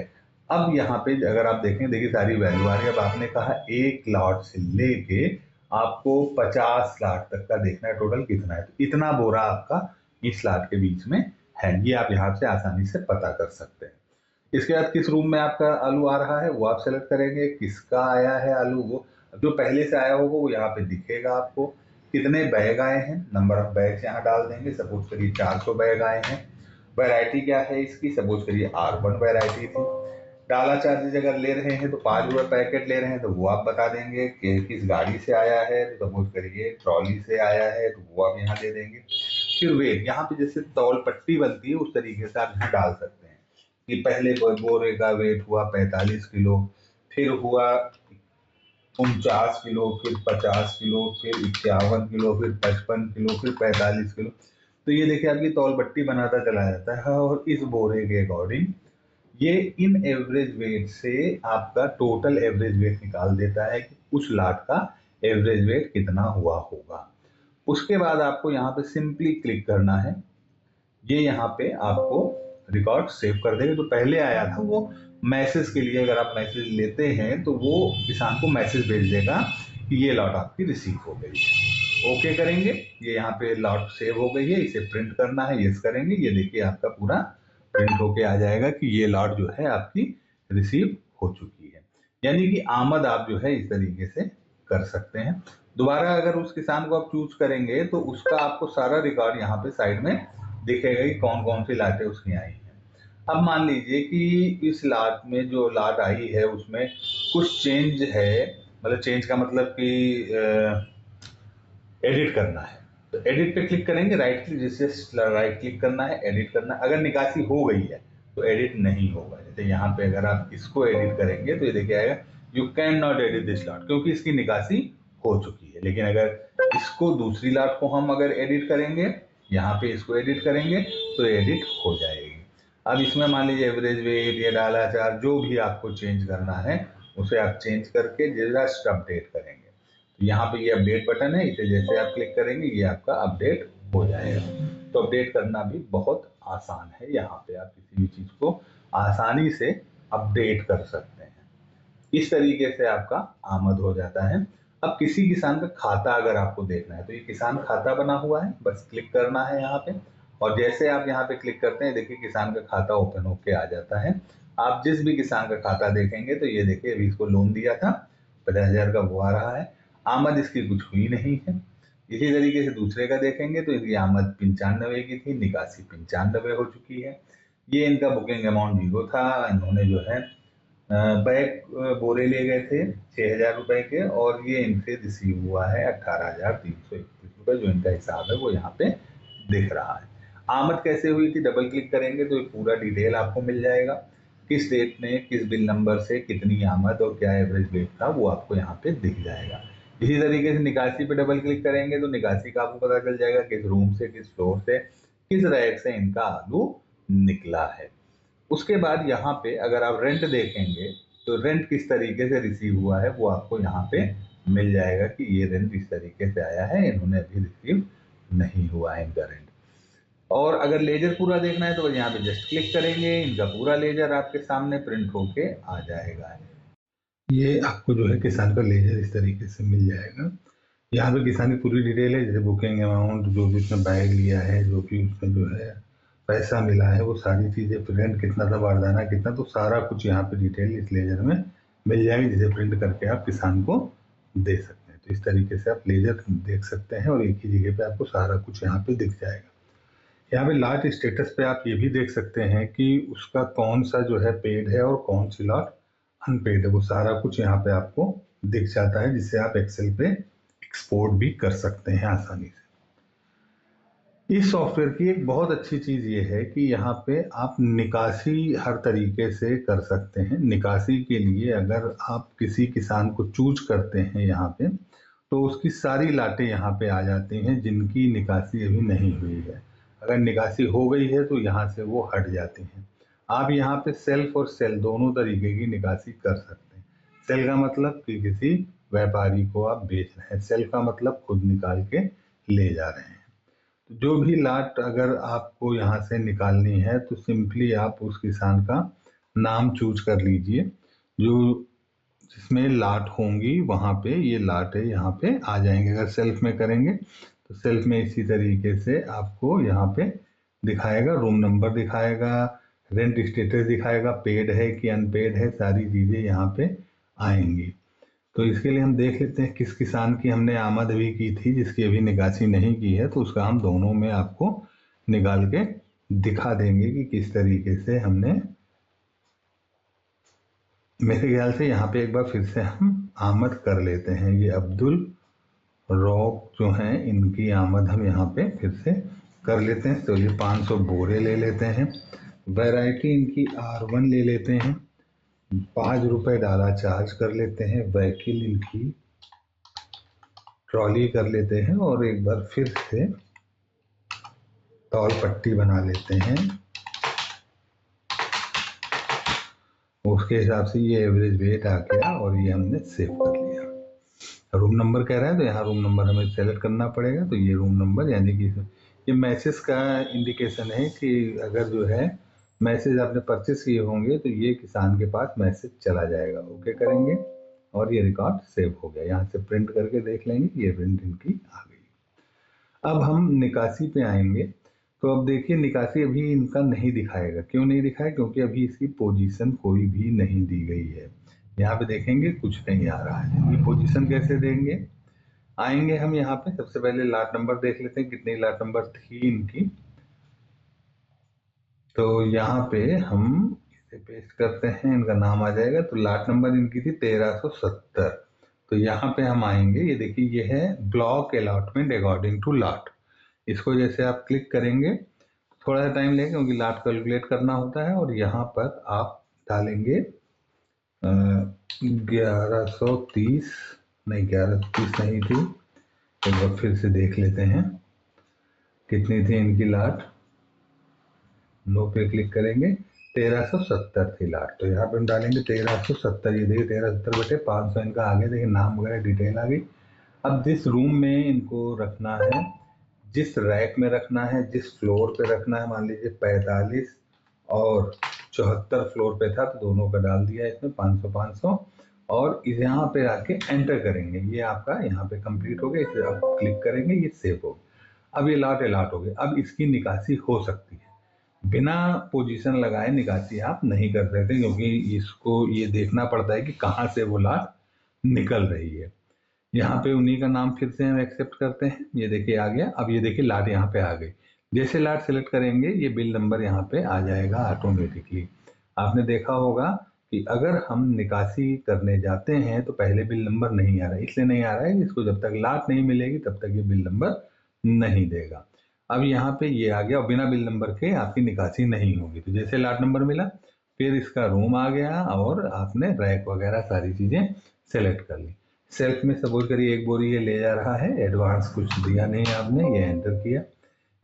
अब यहाँ पे अगर आप देखें, देखिए सारी वैल्यू आ रही है। अब आपने कहा 1 लॉट से लेके आपको 50 लाट तक का देखना है टोटल कितना है, तो इतना बोरा आपका इस लाट के बीच में है। ये आप यहाँ से आसानी से पता कर सकते हैं। इसके बाद किस रूम में आपका आलू आ रहा है वो आप सेलेक्ट करेंगे, किसका आया है आलू, वो जो पहले से आया होगा वो यहाँ पे दिखेगा आपको। कितने बैग आए हैं, नंबर ऑफ बैग्स यहाँ डाल देंगे। सपोज करिए 400 बैग आए हैं। वैरायटी क्या है इसकी, सपोज करिए R1 वैरायटी थी। डाला चार्जेज अगर ले रहे हैं तो 5 रुपये पैकेट ले रहे हैं तो वो आप बता देंगे कि किस गाड़ी से आया है। तो सपोज करिए ट्रॉली से आया है तो वो आप यहाँ दे देंगे। फिर वेट, यहाँ पे जैसे तौल पट्टी बनती है उस तरीके से आप यहाँ डाल सकते हैं कि पहले बोरे का वेट हुआ 45 किलो, फिर हुआ 49 किलो, फिर 50 किलो, फिर 51 किलो, फिर 55 किलो, फिर 45 किलो। तो ये देखिए आपकी तौल पट्टी बनाता चला जाता है और इस बोरे के अकॉर्डिंग ये इन एवरेज वेट से आपका टोटल एवरेज वेट निकाल देता है कि उस लाट का एवरेज वेट कितना हुआ होगा। उसके बाद आपको यहाँ पे सिंपली क्लिक करना है, ये यहाँ पे आपको रिकॉर्ड सेव कर देगा। जो पहले आया था वो मैसेज के लिए, अगर आप मैसेज लेते हैं तो वो किसान को मैसेज भेज देगा कि ये लॉट आपकी रिसीव हो गई है। ओके करेंगे, ये यहाँ पे लॉट सेव हो गई है, इसे प्रिंट करना है, यस करेंगे। ये देखिए आपका पूरा प्रिंट होके आ जाएगा कि ये लॉट जो है आपकी रिसीव हो चुकी है। यानी कि आमद आप जो है इस तरीके से कर सकते हैं। दोबारा अगर उस किसान को आप चूज करेंगे तो उसका आपको सारा रिकॉर्ड यहाँ पे साइड में दिखेगा कि कौन कौन सी लाटें उसकी आई हैं। अब मान लीजिए कि इस लाट में जो लाट आई है उसमें कुछ चेंज है, मतलब चेंज का मतलब कि एडिट करना है, तो एडिट पे क्लिक करेंगे, राइट क्लिक, जिससे राइट क्लिक करना है, एडिट करना है। अगर निकासी हो गई है तो एडिट नहीं होगा। जैसे यहाँ पे अगर आप इसको एडिट करेंगे तो ये देखिए आएगा you can not edit this lot, क्योंकि इसकी निकासी हो चुकी है। लेकिन अगर इसको दूसरी लॉट को हम अगर एडिट करेंगे, यहाँ पे इसको एडिट करेंगे तो एडिट हो जाएगी। अब इसमें मान लीजिए एवरेज वेट या डाला चार्ज जो भी आपको चेंज करना है उसे आप चेंज करके जस्ट अपडेट करेंगे। तो यहाँ पे ये अपडेट बटन है, इसे जैसे आप क्लिक करेंगे ये आपका अपडेट हो जाएगा। तो अपडेट करना भी बहुत आसान है, यहाँ पे आप किसी भी चीज को आसानी से अपडेट कर सकते हैं। इस तरीके से आपका आमद हो जाता है। अब किसी किसान का खाता अगर आपको देखना है तो ये किसान खाता बना हुआ है, बस क्लिक करना है यहाँ पे और जैसे आप यहाँ पे क्लिक करते हैं देखिए किसान का खाता ओपन होके आ जाता है। आप जिस भी किसान का खाता देखेंगे तो ये देखिए अभी इसको लोन दिया था 50,000 का वो आ रहा है। आमद इसकी कुछ हुई नहीं है। इसी तरीके से दूसरे का देखेंगे तो इनकी आमद 95 की थी, निकासी 95 हो चुकी है। ये इनका बुकिंग अमाउंट 0 था। इन्होंने जो है बैग बोरे ले गए थे 6,000 रुपए के, और ये इनसे रिसीव हुआ है 18,331 रुपए, जो इनका हिसाब है वो यहाँ पे दिख रहा है। आमद कैसे हुई थी, डबल क्लिक करेंगे तो पूरा डिटेल आपको मिल जाएगा। किस डेट में किस बिल नंबर से कितनी आमद और क्या एवरेज रेट था वो आपको यहाँ पे दिख जाएगा। इसी तरीके से निकासी पे डबल क्लिक करेंगे तो निकासी का आपको पता चल जाएगा किस रूम से, किस फ्लोर से, किस रैक से इनका आलू निकला है। उसके बाद यहाँ पे अगर आप रेंट देखेंगे तो रेंट किस तरीके से रिसीव हुआ है वो आपको यहाँ पे मिल जाएगा कि ये रेंट इस तरीके से आया है, इन्होंने अभी रिसीव नहीं हुआ है इनका रेंट। और अगर लेजर पूरा देखना है तो यहाँ पे जस्ट क्लिक करेंगे, इनका पूरा लेजर आपके सामने प्रिंट होके आ जाएगा। ये आपको जो है किसान का लेजर इस तरीके से मिल जाएगा। यहाँ पे किसान की पूरी डिटेल है, जैसे बुकिंग अमाउंट, जो भी उसने बैग लिया है, जो भी उसमें जो है पैसा मिला है, वो सारी चीज़ें, रेंट कितना था, बारदाना कितना, तो सारा कुछ यहाँ पे डिटेल इस लेजर में मिल जाएगी, जिसे प्रिंट करके आप किसान को दे सकते हैं। तो इस तरीके से आप लेजर देख सकते हैं और एक ही जगह पे आपको सारा कुछ यहाँ पे दिख जाएगा। यहाँ पे लॉट स्टेटस पे आप ये भी देख सकते हैं कि उसका कौन सा जो है पेड है और कौन सी लॉट अनपेड है, वो सारा कुछ यहाँ पे आपको दिख जाता है, जिससे आप एक्सेल पे एक्सपोर्ट भी कर सकते हैं आसानी से। इस सॉफ्टवेयर की एक बहुत अच्छी चीज़ ये है कि यहाँ पे आप निकासी हर तरीके से कर सकते हैं। निकासी के लिए अगर आप किसी किसान को चूज करते हैं यहाँ पे, तो उसकी सारी लाटें यहाँ पे आ जाती हैं जिनकी निकासी अभी नहीं हुई है। अगर निकासी हो गई है तो यहाँ से वो हट जाती हैं। आप यहाँ पे सेल्फ और सेल दोनों तरीके की निकासी कर सकते हैं। सेल का मतलब कि किसी व्यापारी को आप बेच रहे हैं, सेल का मतलब खुद निकाल के ले जा रहे हैं। तो जो भी लाट अगर आपको यहाँ से निकालनी है तो सिंपली आप उस किसान का नाम चूज कर लीजिए, जो जिसमें लाट होंगी वहाँ पे ये लाट है यहाँ पे आ जाएंगे। अगर सेल्फ में करेंगे तो सेल्फ में इसी तरीके से आपको यहाँ पे दिखाएगा, रूम नंबर दिखाएगा, रेंट स्टेटस दिखाएगा, पेड है कि अनपेड है, सारी चीज़ें यहाँ पे आएंगी। तो इसके लिए हम देख लेते हैं किस किसान की हमने आमद अभी की थी, जिसकी अभी निकासी नहीं की है, तो उसका हम दोनों में आपको निकाल के दिखा देंगे कि किस तरीके से हमने। मेरे ख्याल से यहाँ पे एक बार फिर से हम आमद कर लेते हैं। ये अब्दुल रौफ जो हैं, इनकी आमद हम यहाँ पे फिर से कर लेते हैं। तो ये 500 बोरे ले लेते हैं। वैरायटी इनकी R1 ले लेते हैं। 5 रुपये डाला चार्ज कर लेते हैं। वहीकल इनकी ट्रॉली कर लेते हैं और एक बार फिर से तौल पट्टी बना लेते हैं। उसके हिसाब से ये एवरेज वेट आ गया और ये हमने सेव कर लिया। रूम नंबर कह रहा है तो यहाँ रूम नंबर हमें सेलेक्ट करना पड़ेगा। तो ये रूम नंबर, यानी कि ये मैसेज का इंडिकेशन है कि अगर जो है मैसेज आपने परचेस किए होंगे तो ये किसान के पास मैसेज चला जाएगा। ओके करेंगे और ये रिकॉर्ड सेव हो गया। यहाँ से प्रिंट करके देख लेंगे, ये प्रिंट इनकी आ गई। अब हम निकासी पे आएंगे। तो अब देखिए निकासी अभी इनका नहीं दिखाएगा। क्यों नहीं दिखाएगा? क्योंकि अभी इसकी पोजीशन कोई भी नहीं दी गई है। यहाँ पे देखेंगे कुछ नहीं आ रहा है। ये पोजीशन कैसे देंगे? आएंगे हम यहाँ पे, सबसे पहले लाट नंबर देख लेते हैं कितनी लाट नंबर थी इनकी। तो यहाँ पे हम इसे पेस्ट करते हैं, इनका नाम आ जाएगा। तो लाट नंबर इनकी थी 1370। तो यहाँ पे हम आएंगे, ये देखिए ये है ब्लॉक अलॉटमेंट अकॉर्डिंग टू लाट। इसको जैसे आप क्लिक करेंगे थोड़ा सा टाइम लेगा क्योंकि लाट कैलकुलेट करना होता है। और यहाँ पर आप डालेंगे 1130, नहीं 1130 नहीं थी, एक बार फिर से देख लेते हैं कितनी थी इनकी लाट। नो पे क्लिक करेंगे, 1370 थी लाट। तो यहाँ पे हम डालेंगे 1370। ये देखिए 1370 बटे 500 इनका आगे देखिए नाम वगैरह डिटेल आ गई। अब जिस रूम में इनको रखना है, जिस रैक में रखना है, जिस फ्लोर पे रखना है, मान लीजिए 45 और 74 फ्लोर पे था तो दोनों का डाल दिया इसमें 500 500 और यहाँ पे आके एंटर करेंगे। ये आपका यहाँ पे कंप्लीट हो गया। इसे आप क्लिक करेंगे, ये सेव हो गया। अब ये लाट अलॉट हो गया। अब इसकी निकासी हो सकती है। बिना पोजीशन लगाए निकासी आप नहीं कर सकते क्योंकि इसको ये देखना पड़ता है कि कहाँ से वो लाट निकल रही है। यहाँ पे उन्हीं का नाम फिर से हम एक्सेप्ट करते हैं। ये देखिए आ गया। अब ये देखिए लाट यहाँ पे आ गई। जैसे लाट सेलेक्ट करेंगे ये बिल नंबर यहाँ पे आ जाएगा ऑटोमेटिकली। आपने देखा होगा कि अगर हम निकासी करने जाते हैं तो पहले बिल नंबर नहीं आ रहा है। इसलिए नहीं आ रहा है कि इसको जब तक लाट नहीं मिलेगी तब तक ये बिल नंबर नहीं देगा। अब यहाँ पे ये आ गया और बिना बिल नंबर के आपकी निकासी नहीं होगी। तो जैसे लाट नंबर मिला फिर इसका रूम आ गया और आपने रैक वगैरह सारी चीज़ें सेलेक्ट कर ली। सेल्फ में सपोज करिए एक बोरी ये ले जा रहा है, एडवांस कुछ दिया नहीं आपने, ये एंटर किया,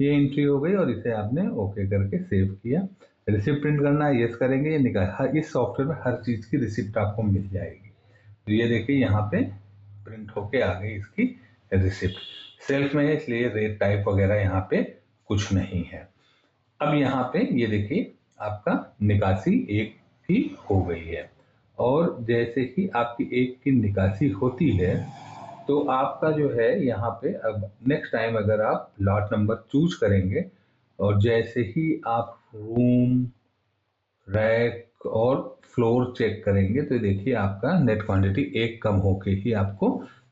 ये एंट्री हो गई और इसे आपने ओके करके सेव किया। रिसिप्ट प्रिंट करना है, यस करेंगे, ये निकाल। इस सॉफ्टवेयर में हर चीज़ की रिसिप्ट आपको मिल जाएगी। तो ये देखिए यहाँ पे प्रिंट होके आ गई इसकी रिसिप्ट। सेल्फ में है इसलिए रेट टाइप वगैरह यहाँ पे कुछ नहीं है। अब यहाँ पे ये देखिए आपका निकासी एक की हो गई है और जैसे ही आपकी एक की निकासी होती है तो आपका जो है यहाँ पे अब नेक्स्ट टाइम अगर आप लॉट नंबर चूज करेंगे और जैसे ही आप रूम, रैक और फ्लोर चेक करेंगे तो देखिए आपका नेट क्वांटिटी एक कम होके ही आपको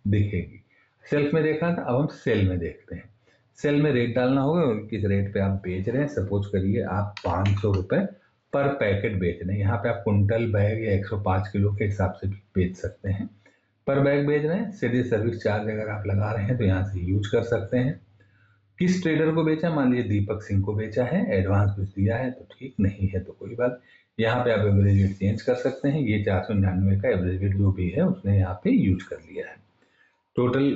दिखेगी। सेल्फ में देखा था, अब हम सेल में देखते हैं। सेल में रेट डालना होगा, किस रेट पे आप बेच रहे हैं। सपोज करिए आप 500 रुपये पर पैकेट बेच रहे हैं। यहाँ पे आप कुंटल, बैग या 105 किलो के हिसाब से भी बेच सकते हैं। पर बैग बेच रहे हैं, सीधे सर्विस चार्ज अगर आप लगा रहे हैं तो यहाँ से यूज कर सकते हैं। किस ट्रेडर को बेचा, मान लीजिए दीपक सिंह को बेचा है, एडवांस कुछ दिया है तो ठीक, नहीं है तो कोई बात। यहाँ पे आप एवरेज रेट चेंज कर सकते हैं। ये 499 का एवरेज रेट जो भी है उसने यहाँ पे यूज कर लिया है। टोटल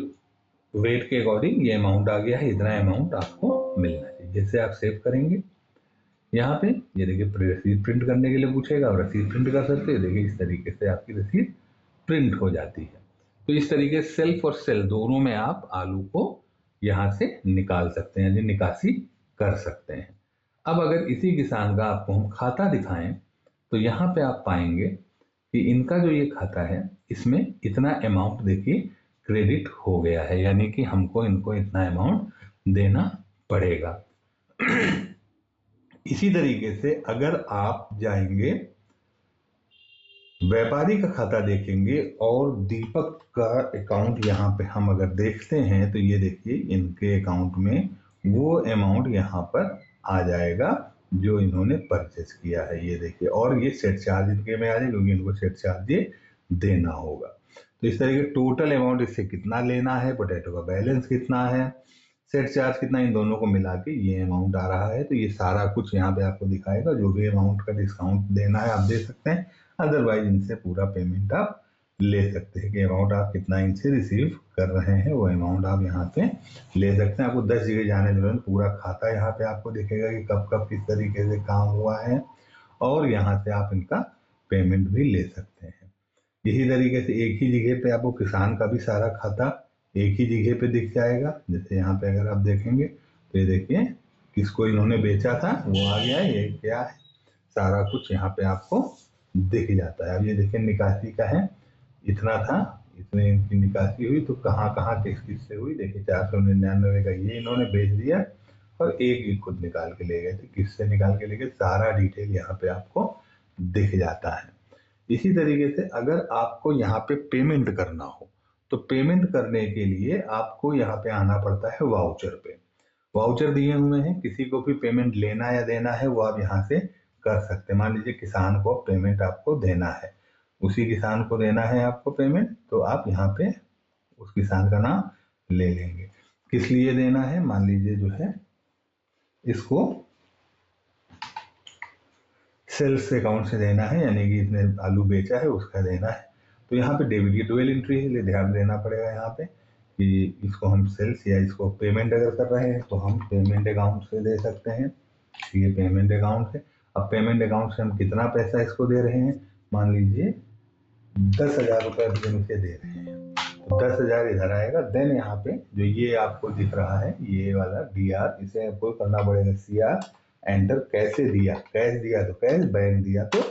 वेट के अकॉर्डिंग ये अमाउंट आ गया है, इतना अमाउंट आपको मिलना चाहिए। जैसे आप सेव करेंगे यहाँ पे ये देखिए रसीद प्रिंट करने के लिए पूछेगा और रसीद प्रिंट कर सकते हैं। देखिए इस तरीके से आपकी रसीद प्रिंट हो जाती है। तो इस तरीके से सेल्फ और सेल दोनों में आप आलू को यहाँ से निकाल सकते हैं, यानी निकासी कर सकते हैं। अब अगर इसी किसान का आपको हम खाता दिखाएं तो यहाँ पे आप पाएंगे कि इनका जो ये खाता है इसमें इतना अमाउंट देखिए क्रेडिट हो गया है, यानी कि हमको इनको इतना अमाउंट देना पड़ेगा। इसी तरीके से अगर आप जाएंगे व्यापारी का खाता देखेंगे और दीपक का अकाउंट यहाँ पे हम अगर देखते हैं तो ये देखिए इनके अकाउंट में वो अमाउंट यहाँ पर आ जाएगा जो इन्होंने परचेस किया है। ये देखिए, और ये सेट चार्ज इनके में आ जाएगा क्योंकि इनको सेट चार्ज ये देना होगा। तो इस तरीके टोटल अमाउंट इससे कितना लेना है, पोटैटो का बैलेंस कितना है, सेट चार्ज कितना, इन दोनों को मिला के ये अमाउंट आ रहा है। तो ये सारा कुछ यहाँ पे आपको दिखाएगा। जो भी अमाउंट का डिस्काउंट देना है आप दे सकते हैं, अदरवाइज इनसे पूरा पेमेंट आप ले सकते हैं कि अमाउंट आप कितना इनसे रिसीव कर रहे हैं वो अमाउंट आप यहाँ पे ले सकते हैं। आपको 10 जगह जाने जरूरत, पूरा खाता यहाँ पे आपको दिखेगा कि कब कब किस तरीके से काम हुआ है और यहाँ से आप इनका पेमेंट भी ले सकते हैं। इसी तरीके से एक ही जगह पे आपको किसान का भी सारा खाता एक ही जगह पे दिख जाएगा। जैसे यहाँ पे अगर आप देखेंगे तो ये देखिए किसको इन्होंने बेचा था वो आ गया है, ये क्या है, सारा कुछ यहाँ पे आपको दिख जाता है। अब ये देखिए निकासी का है, इतना था, इतने इनकी निकासी हुई तो कहाँ कहाँ किस किस से हुई। देखिए 499 का ये इन्होंने बेच दिया और एक खुद निकाल के ले गए थे, किससे निकाल के ले गए, सारा डिटेल यहाँ पे आपको दिख जाता है। इसी तरीके से अगर आपको यहाँ पे पेमेंट करना हो तो पेमेंट करने के लिए आपको यहाँ पे आना पड़ता है वाउचर पे। वाउचर दिए हुए हैं, किसी को भी पेमेंट लेना या देना है वो आप यहाँ से कर सकते हैं। मान लीजिए किसान को पेमेंट आपको देना है, उसी किसान को देना है आपको पेमेंट, तो आप यहाँ पे उस किसान का नाम ले लेंगे। किस लिए देना है, मान लीजिए जो है इसको सेल्स अकाउंट से देना है, यानी कि इसने आलू बेचा है उसका देना है। तो यहाँ पे डेबिट की डुअल एंट्री है, इसलिए ध्यान देना पड़ेगा यहाँ पे कि इसको हम सेल्स या इसको पेमेंट अगर कर रहे हैं तो हम पेमेंट अकाउंट से दे सकते हैं। ये पेमेंट अकाउंट है। अब पेमेंट अकाउंट से हम कितना पैसा इसको दे रहे हैं, मान लीजिए 10,000 रुपये हम इसे दे रहे हैं तो 10,000 इधर आएगा। देन यहाँ पे जो ये आपको दिख रहा है ये वाला DR, इसे आपको करना पड़ेगा CR एंटर। कैसे दिया, कैश दिया तो कैश, बैंक दिया तो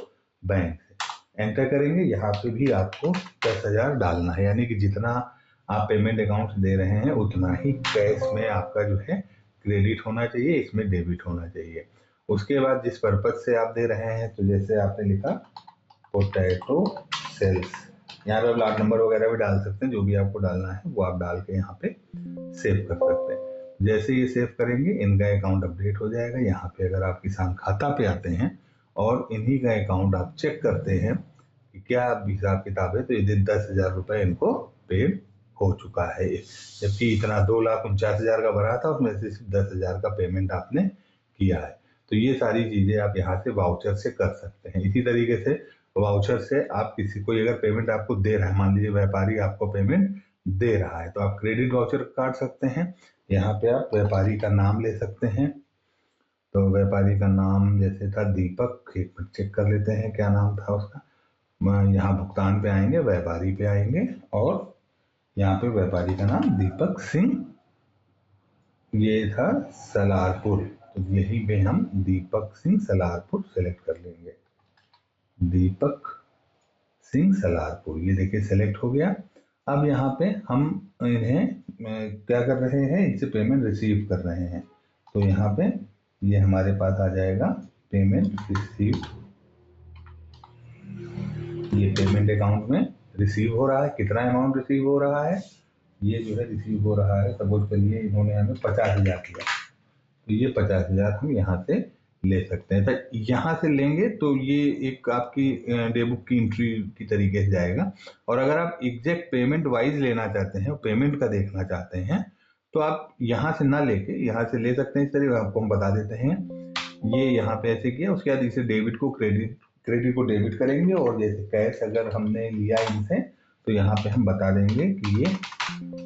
बैंक से एंटर करेंगे। यहाँ पे भी आपको 10,000 डालना है, यानी कि जितना आप पेमेंट अकाउंट से दे रहे हैं उतना ही कैश में आपका जो है क्रेडिट होना चाहिए, इसमें डेबिट होना चाहिए। उसके बाद जिस पर्पज से आप दे रहे हैं, तो जैसे आपने लिखा पोटैटो सेल्स, यहाँ पे आप लॉट नंबर वगैरह भी डाल सकते हैं, जो भी आपको डालना है वो आप डाल के यहाँ पे सेव कर सकते हैं। जैसे ये सेव करेंगे इनका अकाउंट अपडेट हो जाएगा। यहाँ पे अगर आप किसान खाता पे आते हैं और इन्हीं का अकाउंट आप चेक करते हैं कि क्या हिसाब किताब है, तो ये 10,000 रुपये इनको पेड हो चुका है, जबकि इतना 2,49,000 का भरा था, उसमें से सिर्फ 10,000 का पेमेंट आपने किया है। तो ये सारी चीजें आप यहाँ से वाउचर से कर सकते हैं। इसी तरीके से वाउचर से आप किसी को अगर पेमेंट आपको दे रहा है, मान लीजिए व्यापारी आपको पेमेंट दे रहा है, तो आप क्रेडिट वाउचर काट सकते हैं। यहाँ पे आप व्यापारी का नाम ले सकते हैं। तो व्यापारी का नाम जैसे था दीपक, एक मिनट चेक कर लेते हैं क्या नाम था उसका। यहाँ भुगतान पे आएंगे, व्यापारी पे आएंगे और यहाँ पे व्यापारी का नाम दीपक सिंह, ये था सलारपुर, तो यही पे हम दीपक सिंह सलारपुर सेलेक्ट कर लेंगे। दीपक सिंह सलारपुर, ये देखिए सेलेक्ट हो गया। अब यहाँ पे हम इन्हें क्या कर रहे हैं, इनसे पेमेंट रिसीव कर रहे हैं। तो यहाँ पे ये हमारे पास आ जाएगा पेमेंट रिसीव, ये पेमेंट अकाउंट में रिसीव हो रहा है। कितना अमाउंट रिसीव हो रहा है, ये जो है रिसीव हो रहा है, सपोज करिए इन्होंने हमें 50,000 किया, तो ये 50,000 हम यहाँ से ले सकते हैं। तो यहाँ से लेंगे तो ये एक आपकी डे बुक की एंट्री की तरीके से जाएगा। और अगर आप एग्जैक्ट पेमेंट वाइज लेना चाहते हैं, पेमेंट का देखना चाहते हैं, तो आप यहाँ से ना लेके यहाँ से ले सकते हैं। इस तरीके आपको हम बता देते हैं, ये यहाँ पे ऐसे किया, उसके बाद इसे डेबिट को क्रेडिट को डेबिट करेंगे, और जैसे कैश अगर हमने लिया इनसे, तो यहाँ पे हम बता देंगे कि ये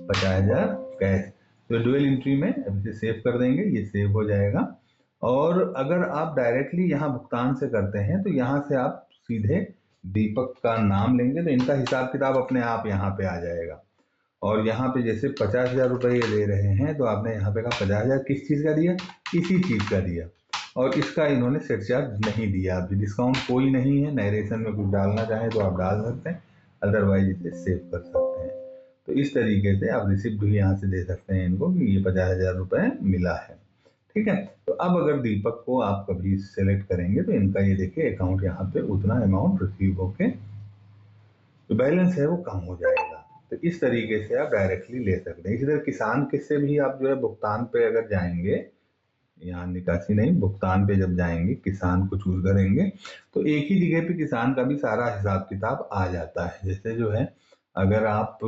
50,000 कैश। तो डुअल एंट्री में अब इसे सेव कर देंगे, ये सेव हो जाएगा। और अगर आप डायरेक्टली यहाँ भुगतान से करते हैं, तो यहाँ से आप सीधे दीपक का नाम लेंगे, तो इनका हिसाब किताब अपने आप यहाँ पे आ जाएगा। और यहाँ पे जैसे 50,000 रुपये ये ले रहे हैं, तो आपने यहाँ पे कहा 50,000 किस चीज़ का दिया, इसी चीज़ का दिया, और इसका इन्होंने सेट चार्ज नहीं दिया। अभी डिस्काउंट कोई नहीं है, नरेशन में कुछ डालना चाहें तो आप डाल सकते हैं, अदरवाइज इसे सेव कर सकते हैं। तो इस तरीके से आप रिसिप्ट भी यहाँ से दे सकते हैं इनको कि ये 50,000 रुपये मिला है। ठीक है, तो अब अगर दीपक को आप कभी सेलेक्ट करेंगे, तो इनका ये देखिए अकाउंट यहाँ पे उतना अमाउंट रिसीव होके जो बैलेंस है वो कम हो जाएगा। तो इस तरीके से आप डायरेक्टली ले सकते हैं। इसी तरह किसान किससे भी आप जो है भुगतान पे अगर जाएंगे, यहाँ निकासी नहीं, भुगतान पे जब जाएंगे किसान को चूज करेंगे, तो एक ही जगह पे किसान का भी सारा हिसाब किताब आ जाता है। जैसे जो है अगर आप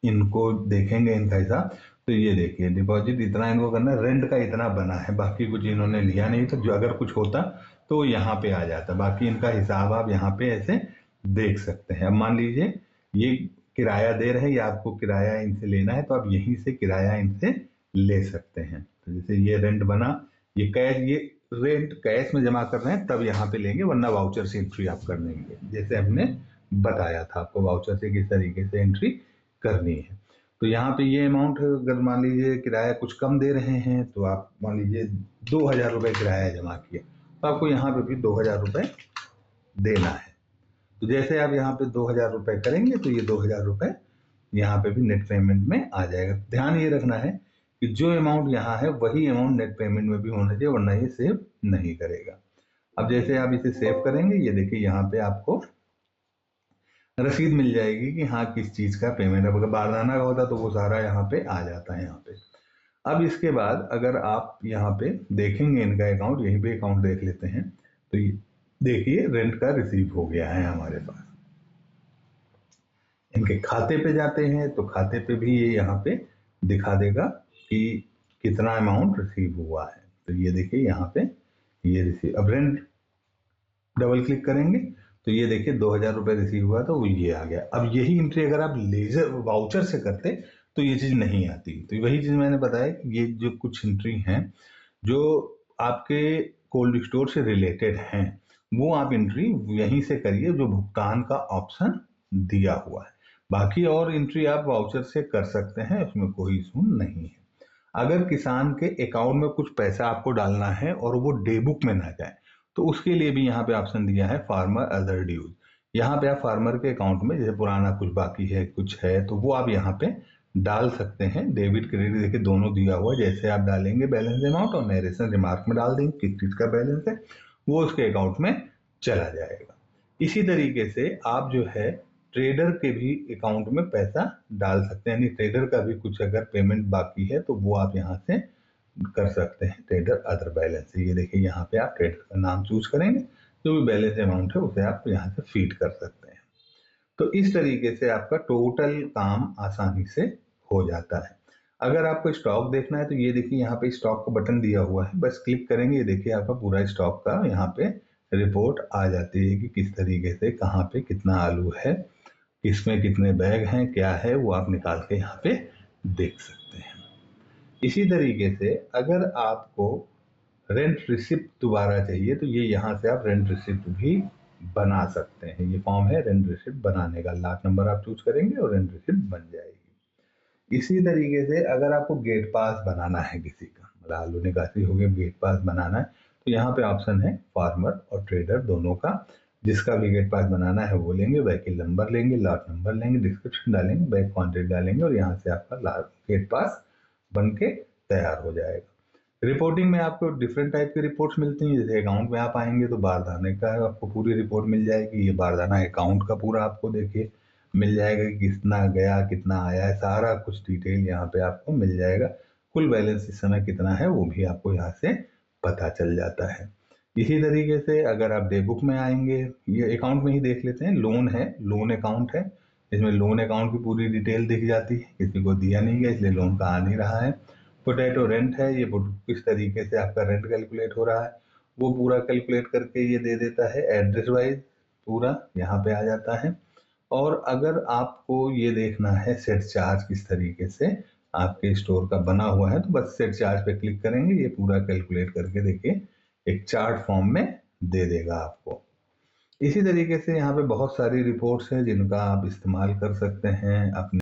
इनको देखेंगे इनका हिसाब, तो ये देखिए डिपॉजिट इतना इनको करना है, रेंट का इतना बना है, बाकी कुछ इन्होंने लिया नहीं था। जो अगर कुछ होता तो यहाँ पे आ जाता, बाकी इनका हिसाब आप यहाँ पे ऐसे देख सकते हैं। अब मान लीजिए ये किराया दे रहे हैं, या आपको किराया इनसे लेना है, तो आप यहीं से किराया इनसे ले सकते हैं। तो जैसे ये रेंट बना, ये कैश, ये रेंट कैश में जमा कर रहे हैं तब यहाँ पे लेंगे, वरना वाउचर से एंट्री आप कर लेंगे, जैसे हमने बताया था आपको वाउचर से किस तरीके से एंट्री करनी है। तो यहाँ पे ये अमाउंट अगर मान लीजिए किराया कुछ कम दे रहे हैं, तो आप मान लीजिए 2,000 रुपये किराया जमा किया, तो आपको यहाँ पे भी 2,000 रुपये देना है। तो जैसे आप यहाँ पे 2,000 रुपये करेंगे, तो ये 2,000 रुपये यहाँ पे भी नेट पेमेंट में आ जाएगा। ध्यान ये रखना है कि जो अमाउंट यहाँ है वही अमाउंट नेट पेमेंट में भी होना चाहिए, वरना ये सेव नहीं करेगा। अब जैसे आप इसे सेव करेंगे, ये देखिए यहाँ पे आपको रसीद मिल जाएगी कि हाँ किस चीज का पेमेंट है। अगर बारदाना का होता तो वो सारा यहाँ पे आ जाता है यहाँ पे। अब इसके बाद अगर आप यहाँ पे देखेंगे इनका अकाउंट, यहीं पे अकाउंट देख लेते हैं, तो ये देखिए रेंट का रिसीव हो गया है हमारे पास। इनके खाते पे जाते हैं, तो खाते पे भी ये यहाँ पे दिखा देगा कि कितना अमाउंट रिसीव हुआ है। तो ये देखिए यहाँ पे ये रिसीव, अब रेंट डबल क्लिक करेंगे तो ये देखिए 2,000 रुपये रिसीव हुआ, तो वो ये आ गया। अब यही एंट्री अगर आप लेजर वाउचर से करते तो ये चीज़ नहीं आती। तो वही चीज़ मैंने बताया कि ये जो कुछ एंट्री हैं जो आपके कोल्ड स्टोर से रिलेटेड हैं, वो आप एंट्री यहीं से करिए जो भुगतान का ऑप्शन दिया हुआ है। बाकी और एंट्री आप वाउचर से कर सकते हैं, उसमें कोई इशू नहीं है। अगर किसान के अकाउंट में कुछ पैसा आपको डालना है और वो डे बुक में ना जाए, तो उसके लिए भी यहाँ पे ऑप्शन दिया है फार्मर अदर ड्यूज। यहाँ पे आप फार्मर के अकाउंट में जैसे पुराना कुछ बाकी है, कुछ है, तो वो आप यहाँ पे डाल सकते हैं। डेबिट क्रेडिट देखिए दोनों दिया हुआ है। जैसे आप डालेंगे बैलेंस अमाउंट और नरेशन रिमार्क में डाल देंगे किस चीज का बैलेंस है, वो उसके अकाउंट में चला जाएगा। इसी तरीके से आप जो है ट्रेडर के भी अकाउंट में पैसा डाल सकते हैं, यानी ट्रेडर का भी कुछ अगर पेमेंट बाकी है तो वो आप यहाँ से कर सकते हैं ट्रेडर अदर बैलेंस से। ये देखिए यहाँ पे आप ट्रेडर का नाम चूज करेंगे, जो भी बैलेंस अमाउंट है उसे आप यहाँ से फीड कर सकते हैं। तो इस तरीके से आपका टोटल काम आसानी से हो जाता है। अगर आपको स्टॉक देखना है तो ये देखिए यहाँ पे स्टॉक का बटन दिया हुआ है, बस क्लिक करेंगे, ये देखिए आपका पूरा स्टॉक का यहाँ पे रिपोर्ट आ जाती है कि किस तरीके से कहाँ पे कितना आलू है, इसमें कितने बैग हैं, क्या है, वो आप निकाल के यहाँ पे देख सकते हैं। इसी तरीके से अगर आपको रेंट रिसिप्ट दोबारा चाहिए तो ये यहाँ से आप रेंट रिसिप्ट भी बना सकते हैं। ये फॉर्म है रेंट रिसिप्ट बनाने का, लास्ट नंबर आप चूज करेंगे और रेंट रिसिप्ट बन जाएगी। इसी तरीके से अगर आपको गेट पास बनाना है किसी का, मतलब आलू निकासी हो गया, गेट पास बनाना है, तो यहाँ पे ऑप्शन है फार्मर और ट्रेडर दोनों का। जिसका भी गेट पास बनाना है वो लेंगे, व्हीकल नंबर लेंगे, लॉट नंबर लेंगे, डिस्क्रिप्शन डालेंगे, बैग क्वांटिटी डालेंगे और यहाँ से आपका गेट पास बन के तैयार हो जाएगा। रिपोर्टिंग में आपको डिफरेंट टाइप की रिपोर्ट्स मिलती हैं। जैसे अकाउंट में आप आएंगे तो बारदाने का आपको पूरी रिपोर्ट मिल जाएगी। ये बारदाना अकाउंट का पूरा आपको देखिए मिल जाएगा कि कितना गया कितना आया है, सारा कुछ डिटेल यहाँ पे आपको मिल जाएगा। कुल बैलेंस इस समय कितना है वो भी आपको यहाँ से पता चल जाता है। इसी तरीके से अगर आप डे बुक में आएंगे, ये अकाउंट में ही देख लेते हैं, लोन है, लोन अकाउंट है, इसमें लोन अकाउंट की पूरी डिटेल दिख जाती है। किसी को दिया नहीं गया इसलिए लोन का आ नहीं रहा है। पोटैटो रेंट है, ये किस तरीके से आपका रेंट कैलकुलेट हो रहा है वो पूरा कैलकुलेट करके ये दे देता है, एड्रेस वाइज पूरा यहाँ पे आ जाता है। और अगर आपको ये देखना है सेट चार्ज किस तरीके से आपके स्टोर का बना हुआ है, तो बस सेट चार्ज पे क्लिक करेंगे, ये पूरा कैलकुलेट करके देखिए एक चार्ट फॉर्म में दे देगा आपको। इसी तरीके से यहाँ पे बहुत सारी रिपोर्ट्स हैं जिनका आप इस्तेमाल कर सकते हैं अपने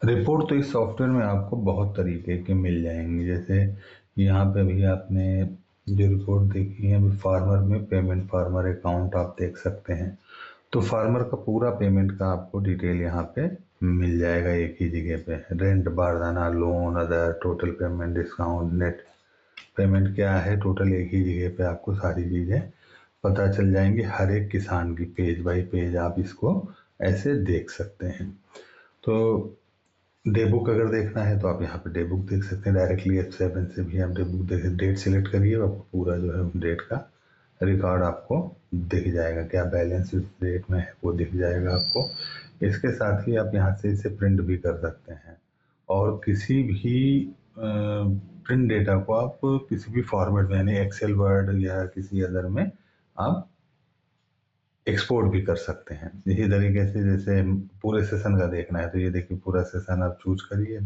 रिपोर्ट। तो इस सॉफ्टवेयर में आपको बहुत तरीके के मिल जाएंगे। जैसे यहाँ पे अभी आपने जो रिपोर्ट देखी है अभी फार्मर में पेमेंट, फार्मर अकाउंट आप देख सकते हैं। तो फार्मर का पूरा पेमेंट का आपको डिटेल यहाँ पे मिल जाएगा एक ही जगह पे। रेंट, बारदाना, loan, other, total payment, discount, net payment क्या है, टोटल एक ही जगह पे आपको सारी चीज़ें पता चल जाएंगी। हर एक किसान की पेज बाय पेज आप इसको ऐसे देख सकते हैं। तो डे बुक अगर देखना है तो आप यहाँ पे डे बुक देख सकते हैं डायरेक्टली। F7 से भी आप डे बुक देख, डेट सिलेक्ट करिए, आपको पूरा जो है डेट का रिकॉर्ड आपको दिख जाएगा, क्या बैलेंस इस डेट में है वो दिख जाएगा आपको। इसके साथ ही आप यहाँ से इसे प्रिंट भी कर सकते हैं और किसी भी प्रिंट डेटा को आप किसी भी फॉर्मेट में, यानी एक्सेल, वर्ड या किसी अदर में आप एक्सपोर्ट भी कर सकते हैं। इसी तरीके से जैसे पूरे सेशन का देखना है तो ये देखिए पूरा सेशन आप चूज करिए।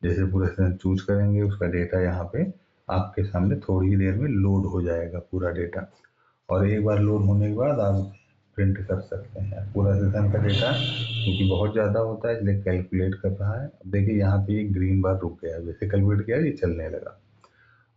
जैसे पूरा सेशन चूज करेंगे उसका डेटा यहाँ पे आपके सामने थोड़ी ही देर में लोड हो जाएगा पूरा डेटा, और एक बार लोड होने के बाद आप प्रिंट कर सकते हैं पूरा सेशन का डेटा, क्योंकि बहुत ज़्यादा होता है इसलिए कैलकुलेट कर रहा है। अब देखिए यहाँ पे एक ग्रीन बार रुक गया, जैसे कैलकुलेट किया ये चलने लगा।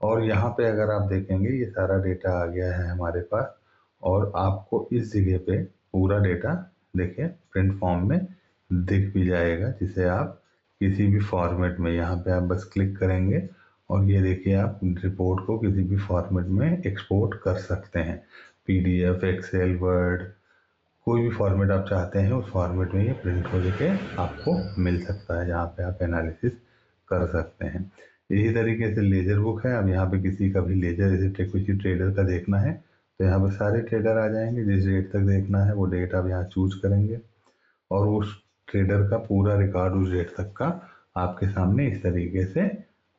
और यहाँ पे अगर आप देखेंगे ये सारा डेटा आ गया है हमारे पास, और आपको इस जगह पे पूरा डेटा देखिए प्रिंट फॉर्म में दिख भी जाएगा, जिसे आप किसी भी फॉर्मेट में यहाँ पे आप बस क्लिक करेंगे और ये देखिए आप रिपोर्ट को किसी भी फॉर्मेट में एक्सपोर्ट कर सकते हैं। PDF, एक्सेल, वर्ड, कोई भी फॉर्मेट आप चाहते हैं उस फॉर्मेट में ये प्रिंट हो के आपको मिल सकता है, जहाँ पे आप एनालिसिस कर सकते हैं। इसी तरीके से लेजर बुक है। अब यहाँ पे किसी का भी लेजर, जैसे किसी ट्रेडर का देखना है तो यहाँ पे सारे ट्रेडर आ जाएंगे, जिस डेट तक देखना है वो डेट आप यहाँ चूज करेंगे और उस ट्रेडर का पूरा रिकॉर्ड उस डेट तक का आपके सामने इस तरीके से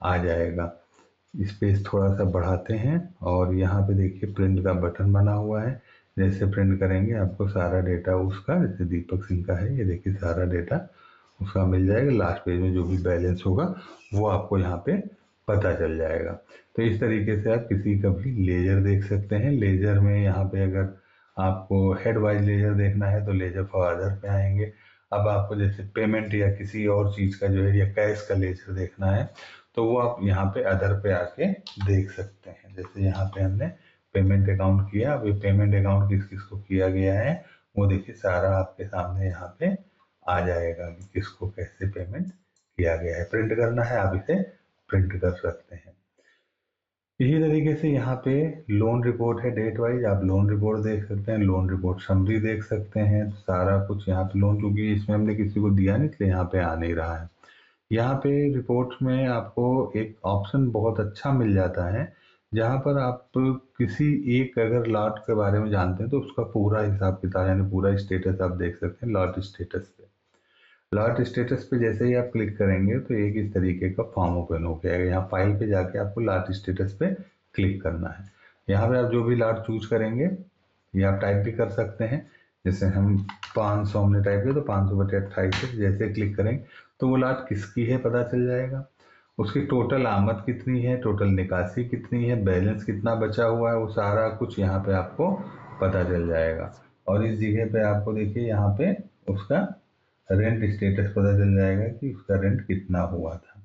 आ जाएगा। स्पेस थोड़ा सा बढ़ाते हैं और यहाँ पे देखिए प्रिंट का बटन बना हुआ है। जैसे प्रिंट करेंगे आपको सारा डेटा उसका, जैसे दीपक सिंह का है, ये देखिए सारा डेटा उसका मिल जाएगा। लास्ट पेज में जो भी बैलेंस होगा वो आपको यहाँ पे पता चल जाएगा। तो इस तरीके से आप किसी का भी लेजर देख सकते हैं। लेजर में यहाँ पे अगर आपको हेड वाइज लेजर देखना है तो लेजर फॉर अदर पे आएंगे। अब आपको जैसे पेमेंट या किसी और चीज़ का जो है या कैश का लेजर देखना है तो वो आप यहाँ पे अदर पे आके देख सकते हैं। जैसे यहाँ पे हमने पेमेंट अकाउंट किया, अब ये पेमेंट अकाउंट किस किस को किया गया है वो देखिए सारा आपके सामने यहाँ पे आ जाएगा कि किसको कैसे पेमेंट किया गया है। प्रिंट करना है आप इसे प्रिंट कर सकते हैं। इसी तरीके से यहाँ पे लोन रिपोर्ट है डेट वाइज, आप लोन रिपोर्ट देख सकते हैं, लोन रिपोर्ट समरी देख सकते हैं, सारा कुछ यहाँ पे लोन, क्योंकि इसमें हमने किसी को दिया नहीं इसलिए यहाँ पे आ नहीं रहा है। यहाँ पे रिपोर्ट में आपको एक ऑप्शन बहुत अच्छा मिल जाता है, जहाँ पर आप किसी एक अगर लॉट के बारे में जानते हैं तो उसका पूरा हिसाब किताब यानी पूरा स्टेटस आप देख सकते हैं लॉट स्टेटस पे। लॉट स्टेटस पे जैसे ही आप क्लिक करेंगे तो एक इस तरीके का फॉर्म ओपन हो जाएगा। यहाँ फाइल पे जाके आपको लॉट स्टेटस पे क्लिक करना है। यहाँ पे आप जो भी लॉट चूज करेंगे ये आप टाइप भी कर सकते हैं। जैसे हम 500 हमने टाइप किया तो 500/28 जैसे क्लिक करेंगे तो वो लॉट किसकी है पता चल जाएगा। उसकी टोटल आमद कितनी है, टोटल निकासी कितनी है, बैलेंस कितना बचा हुआ है, वो सारा कुछ यहाँ पे आपको पता चल जाएगा। और इस जगह पे आपको देखिए यहाँ पे उसका रेंट स्टेटस पता चल जाएगा कि उसका रेंट कितना हुआ था,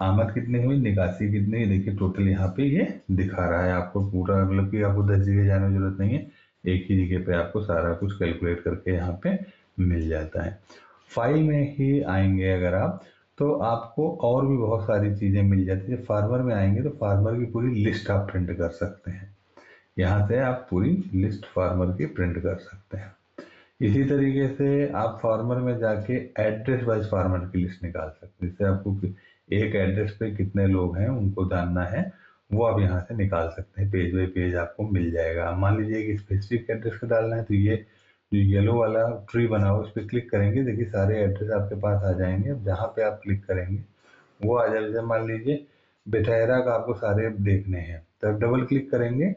आमद कितनी हुई, निकासी कितनी हुई। देखिए टोटल यहाँ पे ये दिखा रहा है आपको पूरा, मतलब कि आपको 10 जगह जाने की जरूरत नहीं है, एक ही जगह पे आपको सारा कुछ कैलकुलेट करके यहाँ पे मिल जाता है। फाइल में ही आएंगे अगर आप तो आपको और भी बहुत सारी चीजें मिल जाती है। फार्मर में आएंगे तो फार्मर की पूरी लिस्ट आप प्रिंट कर सकते हैं। यहाँ से आप पूरी लिस्ट फार्मर की प्रिंट कर सकते हैं। इसी तरीके से आप फार्मर में जाके एड्रेस वाइज फार्मर की लिस्ट निकाल सकते हैं। जैसे आपको एक एड्रेस पे कितने लोग हैं उनको जानना है, वो आप यहाँ से निकाल सकते हैं। पेज बाई पेज आपको मिल जाएगा। मान लीजिए कि स्पेसिफिक एड्रेस का डालना है तो ये जो येलो वाला ट्री बना हुआ उस पर क्लिक करेंगे, देखिए सारे एड्रेस आपके पास आ जाएंगे। अब जहाँ पे आप क्लिक करेंगे वो आ जाए। जैसे मान लीजिए बेटेरा का आपको सारे देखने हैं तो आप डबल क्लिक करेंगे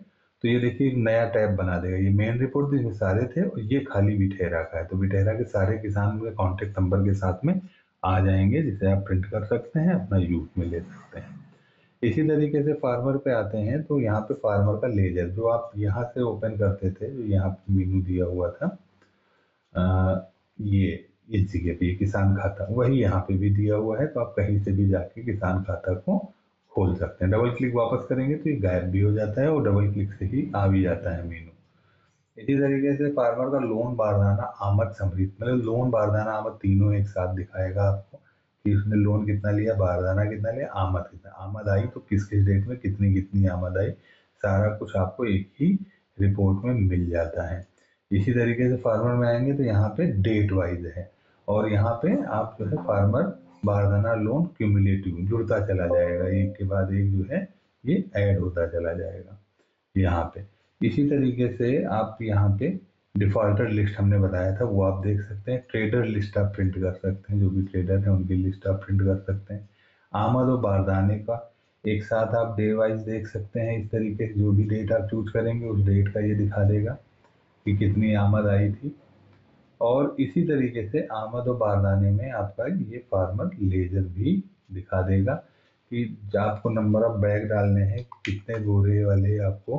तो ये देखिए एक नया टैब बना देगा। ये मेन रिपोर्ट जिसमें सारे थे और ये खाली बिठेरा का है, तो बिठेरा के सारे किसान के कॉन्टेक्ट नंबर के साथ में आ जाएंगे, जिसे आप प्रिंट कर सकते हैं, अपना यूज में ले सकते हैं। इसी तरीके से फार्मर पे आते हैं तो यहाँ पे फार्मर का लेजर जो आप यहाँ से ओपन करते थे, जो यहाँ पे मेनू दिया हुआ था, ये इस जगह पे किसान खाता वही यहाँ पे भी दिया हुआ है, तो आप कहीं से भी जाके किसान खाता को खोल सकते हैं। डबल क्लिक वापस करेंगे तो ये गायब भी हो जाता है और डबल क्लिक से ही आ भी जाता है मेनू। इसी तरीके से फार्मर का लोन बारदाना आमद समरी, मतलब लोन बारदाना आमद तीनों एक साथ दिखाएगा आपको कि उसने लोन कितना लिया, बारदाना कितना लिया, आमद कितना, आमद आई तो किस किस डेट में कितनी कितनी आमद आई, सारा कुछ आपको एक ही रिपोर्ट में मिल जाता है। इसी तरीके से फार्मर में आएंगे तो यहाँ पे डेट वाइज है और यहाँ पे आप जो है फार्मर बारदाना लोन क्यूमुलेटिव जुड़ता चला जाएगा, एक के बाद एक जो है ये ऐड होता चला जाएगा यहाँ पे। इसी तरीके से आप यहाँ पे डिफॉल्टर लिस्ट हमने बताया था वो आप देख सकते हैं। ट्रेडर लिस्ट आप प्रिंट कर सकते हैं, जो भी ट्रेडर है उनकी लिस्ट आप प्रिंट कर सकते हैं। आमद और बारदाने का एक साथ आप डे वाइज देख सकते हैं। इस तरीके से जो भी डेट आप चूज करेंगे उस डेट का ये दिखा देगा कि कितनी आमद आई थी। और इसी तरीके से आमद और बारदाने में आपका ये फार्मर लेजर भी दिखा देगा कि आपको नंबर ऑफ बैग डालने हैं, कितने बोरे वाले आपको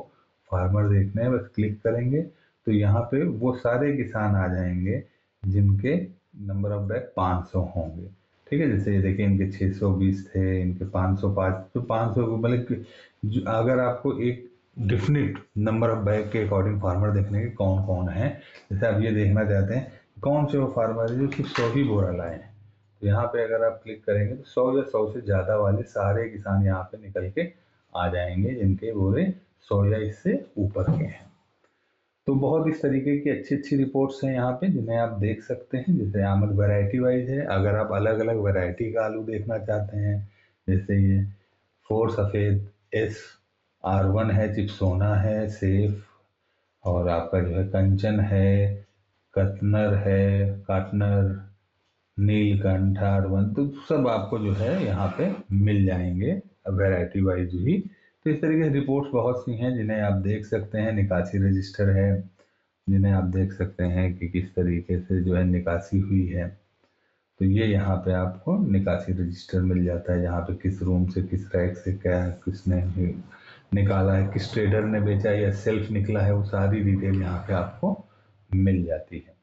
फार्मर देखने हैं। बस क्लिक करेंगे तो यहाँ पे वो सारे किसान आ जाएंगे जिनके नंबर ऑफ बैग 500 होंगे। ठीक है, जैसे ये देखिए इनके 620 थे, इनके 505, तो 500 मतलब अगर आपको एक डिफिनिट नंबर ऑफ बैग के अकॉर्डिंग फार्मर देखने के कौन कौन है, जैसे आप ये देखना चाहते हैं कौन से वो फार्मर है जो सिर्फ 100 ही बोरा लाए हैं, तो यहाँ पे अगर आप क्लिक करेंगे तो 100 या 100 से ज़्यादा वाले सारे किसान यहाँ पे निकल के आ जाएंगे जिनके बोरे 100 या इससे ऊपर के हैं। तो बहुत इस तरीके की अच्छी अच्छी रिपोर्ट्स हैं यहाँ पे जिन्हें आप देख सकते हैं। जैसे आमद वैरायटी वाइज है, अगर आप अलग अलग वैरायटी का आलू देखना चाहते हैं, जैसे ये 4 सफ़ेद SR1 है, चिप्सोना है, सेफ, और आपका जो है कंचन है, कटनर है, काटनर, नीलकंठ, R1, तो सब आपको जो है यहाँ पे मिल जाएंगे वैरायटी वाइज ही। तो इस तरीके से रिपोर्ट्स बहुत सी हैं जिन्हें आप देख सकते हैं। निकासी रजिस्टर है जिन्हें आप देख सकते हैं कि किस तरीके से जो है निकासी हुई है, तो ये यहाँ पे आपको निकासी रजिस्टर मिल जाता है। यहाँ पे किस रूम से किस रैक से क्या किसने निकाला है, किस ट्रेडर ने बेचा या सेल्फ निकला है, वो सारी डिटेल यहाँ पे आपको मिल जाती है।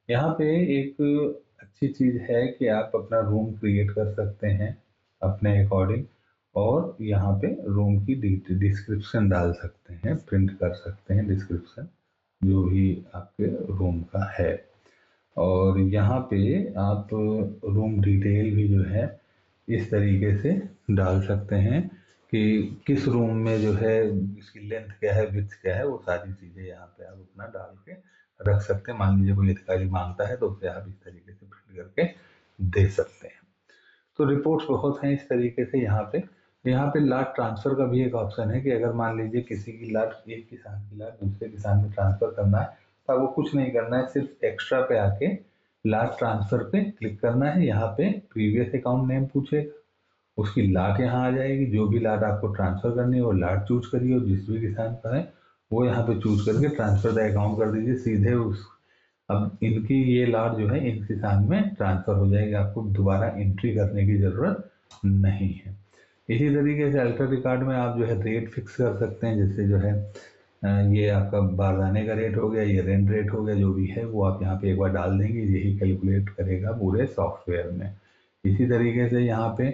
यहाँ पे एक अच्छी चीज़ है कि आप अपना रूम क्रिएट कर सकते हैं अपने अकॉर्डिंग, और यहाँ पे रूम की डिस्क्रिप्शन डाल सकते हैं, प्रिंट कर सकते हैं डिस्क्रिप्शन जो भी आपके रूम का है। और यहाँ पे आप रूम डिटेल भी जो है इस तरीके से डाल सकते हैं कि किस रूम में जो है इसकी लेंथ क्या है, विड्थ क्या है, वो सारी चीज़ें यहाँ पे आप अपना डाल के रख सकते हैं। मान लीजिए कोई अधिकारी मांगता है तो उसे आप इस तरीके से फिल करके दे सकते हैं। तो रिपोर्ट्स बहुत हैं इस तरीके से। यहाँ पे लाट ट्रांसफर का भी एक ऑप्शन है कि अगर मान लीजिए किसी की लाट, एक किसान की लाट दूसरे किसान में ट्रांसफर करना है तो आपको कुछ नहीं करना है, सिर्फ एक्स्ट्रा पे आके लाट ट्रांसफर पे क्लिक करना है। यहाँ पे प्रीवियस अकाउंट नेम पूछेगा, उसकी लाट यहाँ आ जाएगी। जो भी लाट आपको ट्रांसफर करनी है वो लाट चूज करिए और जिस भी किसान का है वो यहाँ पे चूज करके ट्रांसफर द अकाउंट कर दीजिए सीधे उस। अब इनकी ये लाट जो है इन किसान में ट्रांसफर हो जाएगी, आपको दोबारा एंट्री करने की जरूरत नहीं है। इसी तरीके से अल्टर रिकॉर्ड में आप जो है रेट फिक्स कर सकते हैं, जैसे जो है ये आपका बारदाने का रेट हो गया, ये रेंट रेट हो गया, जो भी है वो आप यहाँ पे एक बार डाल देंगे, यही कैलकुलेट करेगा पूरे सॉफ्टवेयर में। इसी तरीके से यहाँ पे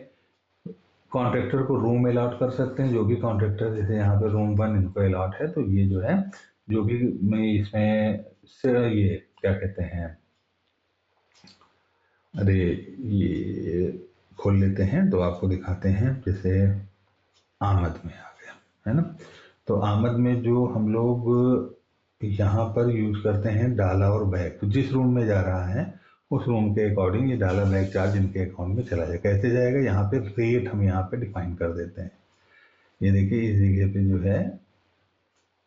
कॉन्ट्रैक्टर को रूम अलॉट कर सकते हैं। जो भी कॉन्ट्रैक्टर, जैसे यहाँ पे रूम 1 इनको अलॉट है तो ये जो है जो भी मैं इसमें से ये क्या कहते हैं, अरे ये खोल लेते हैं तो आपको दिखाते हैं। जैसे आमद में आ गया है ना, तो आमद में जो हम लोग यहाँ पर यूज करते हैं डाला और बैग, तो जिस रूम में जा रहा है उस रूम के अकॉर्डिंग ये डाला बैग चार्ज इनके अकाउंट में चला जाए। कैसे जाएगा, यहाँ पे रेट हम यहाँ पे डिफाइन कर देते हैं। ये देखिए इस जगह पे जो है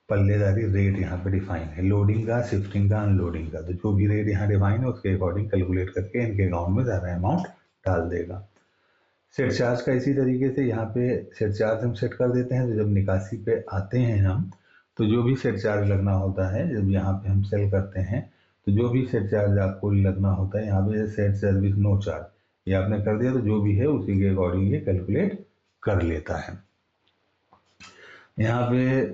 पल्लेदारी रेट यहाँ पे डिफाइन है, लोडिंग का, शिफ्टिंग का, अनलोडिंग का। तो जो भी रेट यहाँ डिफाइन है उसके अकॉर्डिंग कैलकुलेट करके इनके अकाउंट में सारा अमाउंट डाल देगा। सेट चार्ज का इसी तरीके से यहाँ पे सेट चार्ज हम सेट कर देते हैं। तो जब निकासी पे आते हैं हम, तो जो भी सेट चार्ज लगना होता है, जब यहाँ पे हम सेल करते हैं तो जो भी सेट चार्ज आपको लगना होता है, यहाँ पे सेट सर्विस नो चार्ज ये आपने कर दिया तो जो भी है उसी के अकॉर्डिंग ये कैलकुलेट कर लेता है। यहाँ पे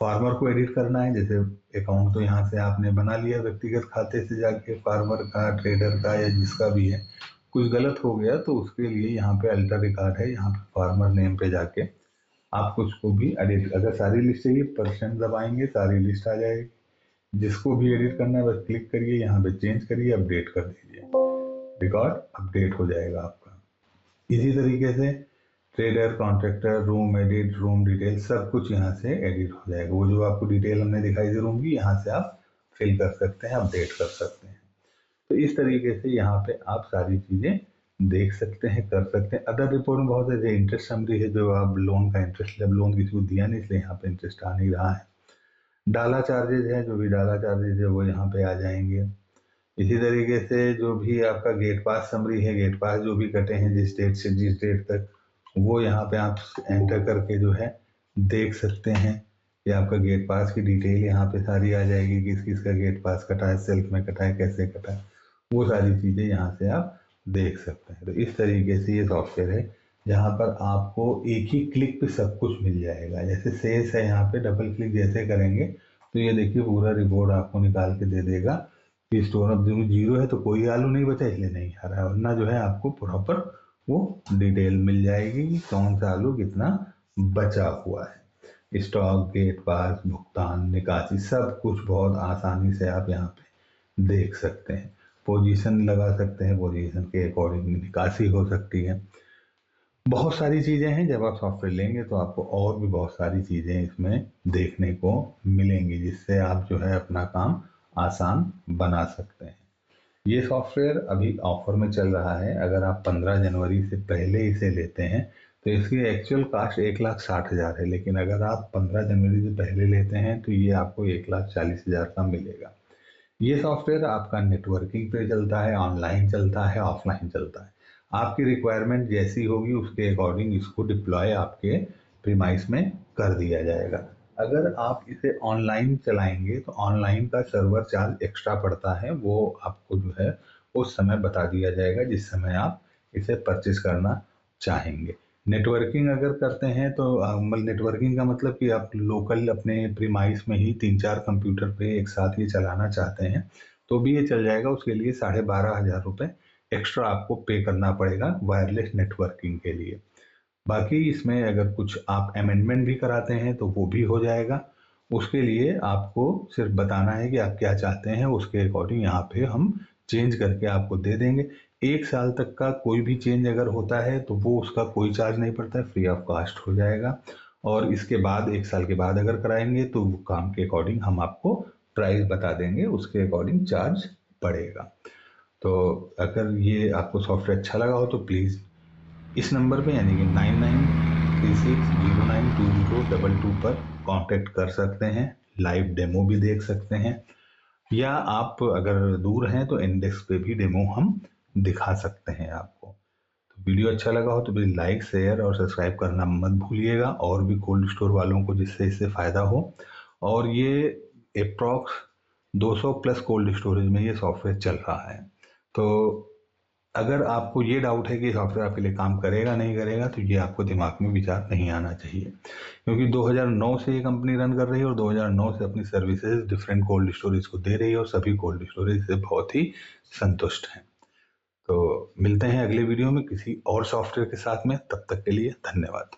फार्मर को एडिट करना है, जैसे अकाउंट तो यहाँ से आपने बना लिया व्यक्तिगत खाते से जाके, फार्मर का, ट्रेडर का या जिसका भी है। कुछ गलत हो गया तो उसके लिए यहाँ पे अल्टर रिकॉर्ड है, यहाँ पे फार्मर नेम पे जाके आपको उसको भी एडिट, अगर सारी लिस्ट चाहिए परसेंट दबाएंगे सारी लिस्ट आ जाएगी। जिसको भी एडिट करना है बस क्लिक करिए, यहाँ पे चेंज करिए, अपडेट कर दीजिए, रिकॉर्ड अपडेट हो जाएगा आपका। इसी तरीके से trader, contractor, room edit, room detail सब कुछ यहाँ से एडिट हो जाएगा। वो जो आपको डिटेल हमने दिखाई थी रूम की, यहाँ से आप फिल कर सकते हैं, अपडेट कर सकते हैं। तो इस तरीके से यहाँ पे आप सारी चीजें देख सकते हैं, कर सकते हैं। अदर रिपोर्ट में बहुत है, इंटरेस्ट समरी है, जो आप लोन का इंटरेस्ट, जब लोन किसी को दिया नहीं इसलिए यहाँ पे इंटरेस्ट आ नहीं रहा है। डाला चार्जेज है, जो भी डाला चार्जेज है वो यहाँ पे आ जाएंगे। इसी तरीके से जो भी आपका गेट पास समरी है, गेट पास जो भी कटे हैं जिस डेट से जिस डेट तक, वो यहाँ पे आप एंटर करके जो है देख सकते हैं कि आपका गेट पास की डिटेल यहाँ पे सारी आ जाएगी, किस किस का गेट पास कटा है, सेल्फ में कटा है, कैसे कटा है, वो सारी चीज़ें यहाँ से आप देख सकते हैं। तो इस तरीके से ये सॉफ्टवेयर है जहाँ पर आपको एक ही क्लिक पे सब कुछ मिल जाएगा। जैसे सेल्स है, यहाँ पे डबल क्लिक जैसे करेंगे तो ये देखिए पूरा रिपोर्ट आपको निकाल के दे देगा कि स्टोर ऑफ जीरो है तो कोई आलू नहीं बचा इसलिए नहीं आ रहा है, वरना जो है आपको प्रॉपर वो डिटेल मिल जाएगी कि कौन सा आलू कितना बचा हुआ है। स्टॉक, गेट पास, भुगतान, निकासी सब कुछ बहुत आसानी से आप यहाँ पे देख सकते हैं। पोजीशन लगा सकते हैं, पोजीशन के अकॉर्डिंग निकासी हो सकती है। बहुत सारी चीज़ें हैं, जब आप सॉफ्टवेयर लेंगे तो आपको और भी बहुत सारी चीज़ें इसमें देखने को मिलेंगी जिससे आप जो है अपना काम आसान बना सकते हैं। ये सॉफ्टवेयर अभी ऑफर में चल रहा है। अगर आप 15 जनवरी से पहले इसे लेते हैं तो इसकी एक्चुअल कास्ट 1,60,000 है, लेकिन अगर आप 15 जनवरी से पहले लेते हैं तो ये आपको 1,40,000 का मिलेगा। ये सॉफ्टवेयर आपका नेटवर्किंग पे चलता है, ऑनलाइन चलता है, ऑफलाइन चलता है। आपकी रिक्वायरमेंट जैसी होगी उसके अकॉर्डिंग इसको डिप्लॉय आपके प्रीमाइस में कर दिया जाएगा। अगर आप इसे ऑनलाइन चलाएंगे तो ऑनलाइन का सर्वर चार्ज एक्स्ट्रा पड़ता है, वो आपको जो है उस समय बता दिया जाएगा जिस समय आप इसे परचेज करना चाहेंगे। नेटवर्किंग अगर करते हैं तो नेटवर्किंग का मतलब कि आप लोकल अपने प्रीमाइस में ही 3-4 कंप्यूटर पे एक साथ ये चलाना चाहते हैं तो भी ये चल जाएगा। उसके लिए 12,500 रुपये एक्स्ट्रा आपको पे करना पड़ेगा वायरलेस नेटवर्किंग के लिए। बाकी इसमें अगर कुछ आप अमेंडमेंट भी कराते हैं तो वो भी हो जाएगा। उसके लिए आपको सिर्फ बताना है कि आप क्या चाहते हैं, उसके अकॉर्डिंग यहाँ पे हम चेंज करके आपको दे देंगे। 1 साल तक का कोई भी चेंज अगर होता है तो वो उसका कोई चार्ज नहीं पड़ता है, फ्री ऑफ कॉस्ट हो जाएगा। और इसके बाद 1 साल के बाद अगर कराएंगे तो वो काम के अकॉर्डिंग हम आपको प्राइस बता देंगे, उसके अकॉर्डिंग चार्ज पड़ेगा। तो अगर ये आपको सॉफ्टवेयर अच्छा लगा हो तो प्लीज़ इस नंबर पे यानी कि 9936092022 पर कांटेक्ट कर सकते हैं, लाइव डेमो भी देख सकते हैं, या आप अगर दूर हैं तो इंडेक्स पे भी डेमो हम दिखा सकते हैं आपको। तो वीडियो अच्छा लगा हो तो प्लीज़ लाइक, शेयर और सब्सक्राइब करना मत भूलिएगा, और भी कोल्ड स्टोर वालों को जिससे इससे फ़ायदा हो। और ये अप्रॉक्स 200 प्लस कोल्ड स्टोरेज में ये सॉफ्टवेयर चल रहा है। तो अगर आपको ये डाउट है कि सॉफ्टवेयर आपके लिए काम करेगा नहीं करेगा, तो ये आपको दिमाग में विचार नहीं आना चाहिए, क्योंकि 2009 से ये कंपनी रन कर रही है और 2009 से अपनी सर्विसेज डिफरेंट कोल्ड स्टोरेज को दे रही है, और सभी कोल्ड स्टोरेज से बहुत ही संतुष्ट हैं। तो मिलते हैं अगले वीडियो में किसी और सॉफ्टवेयर के साथ में, तब तक के लिए धन्यवाद।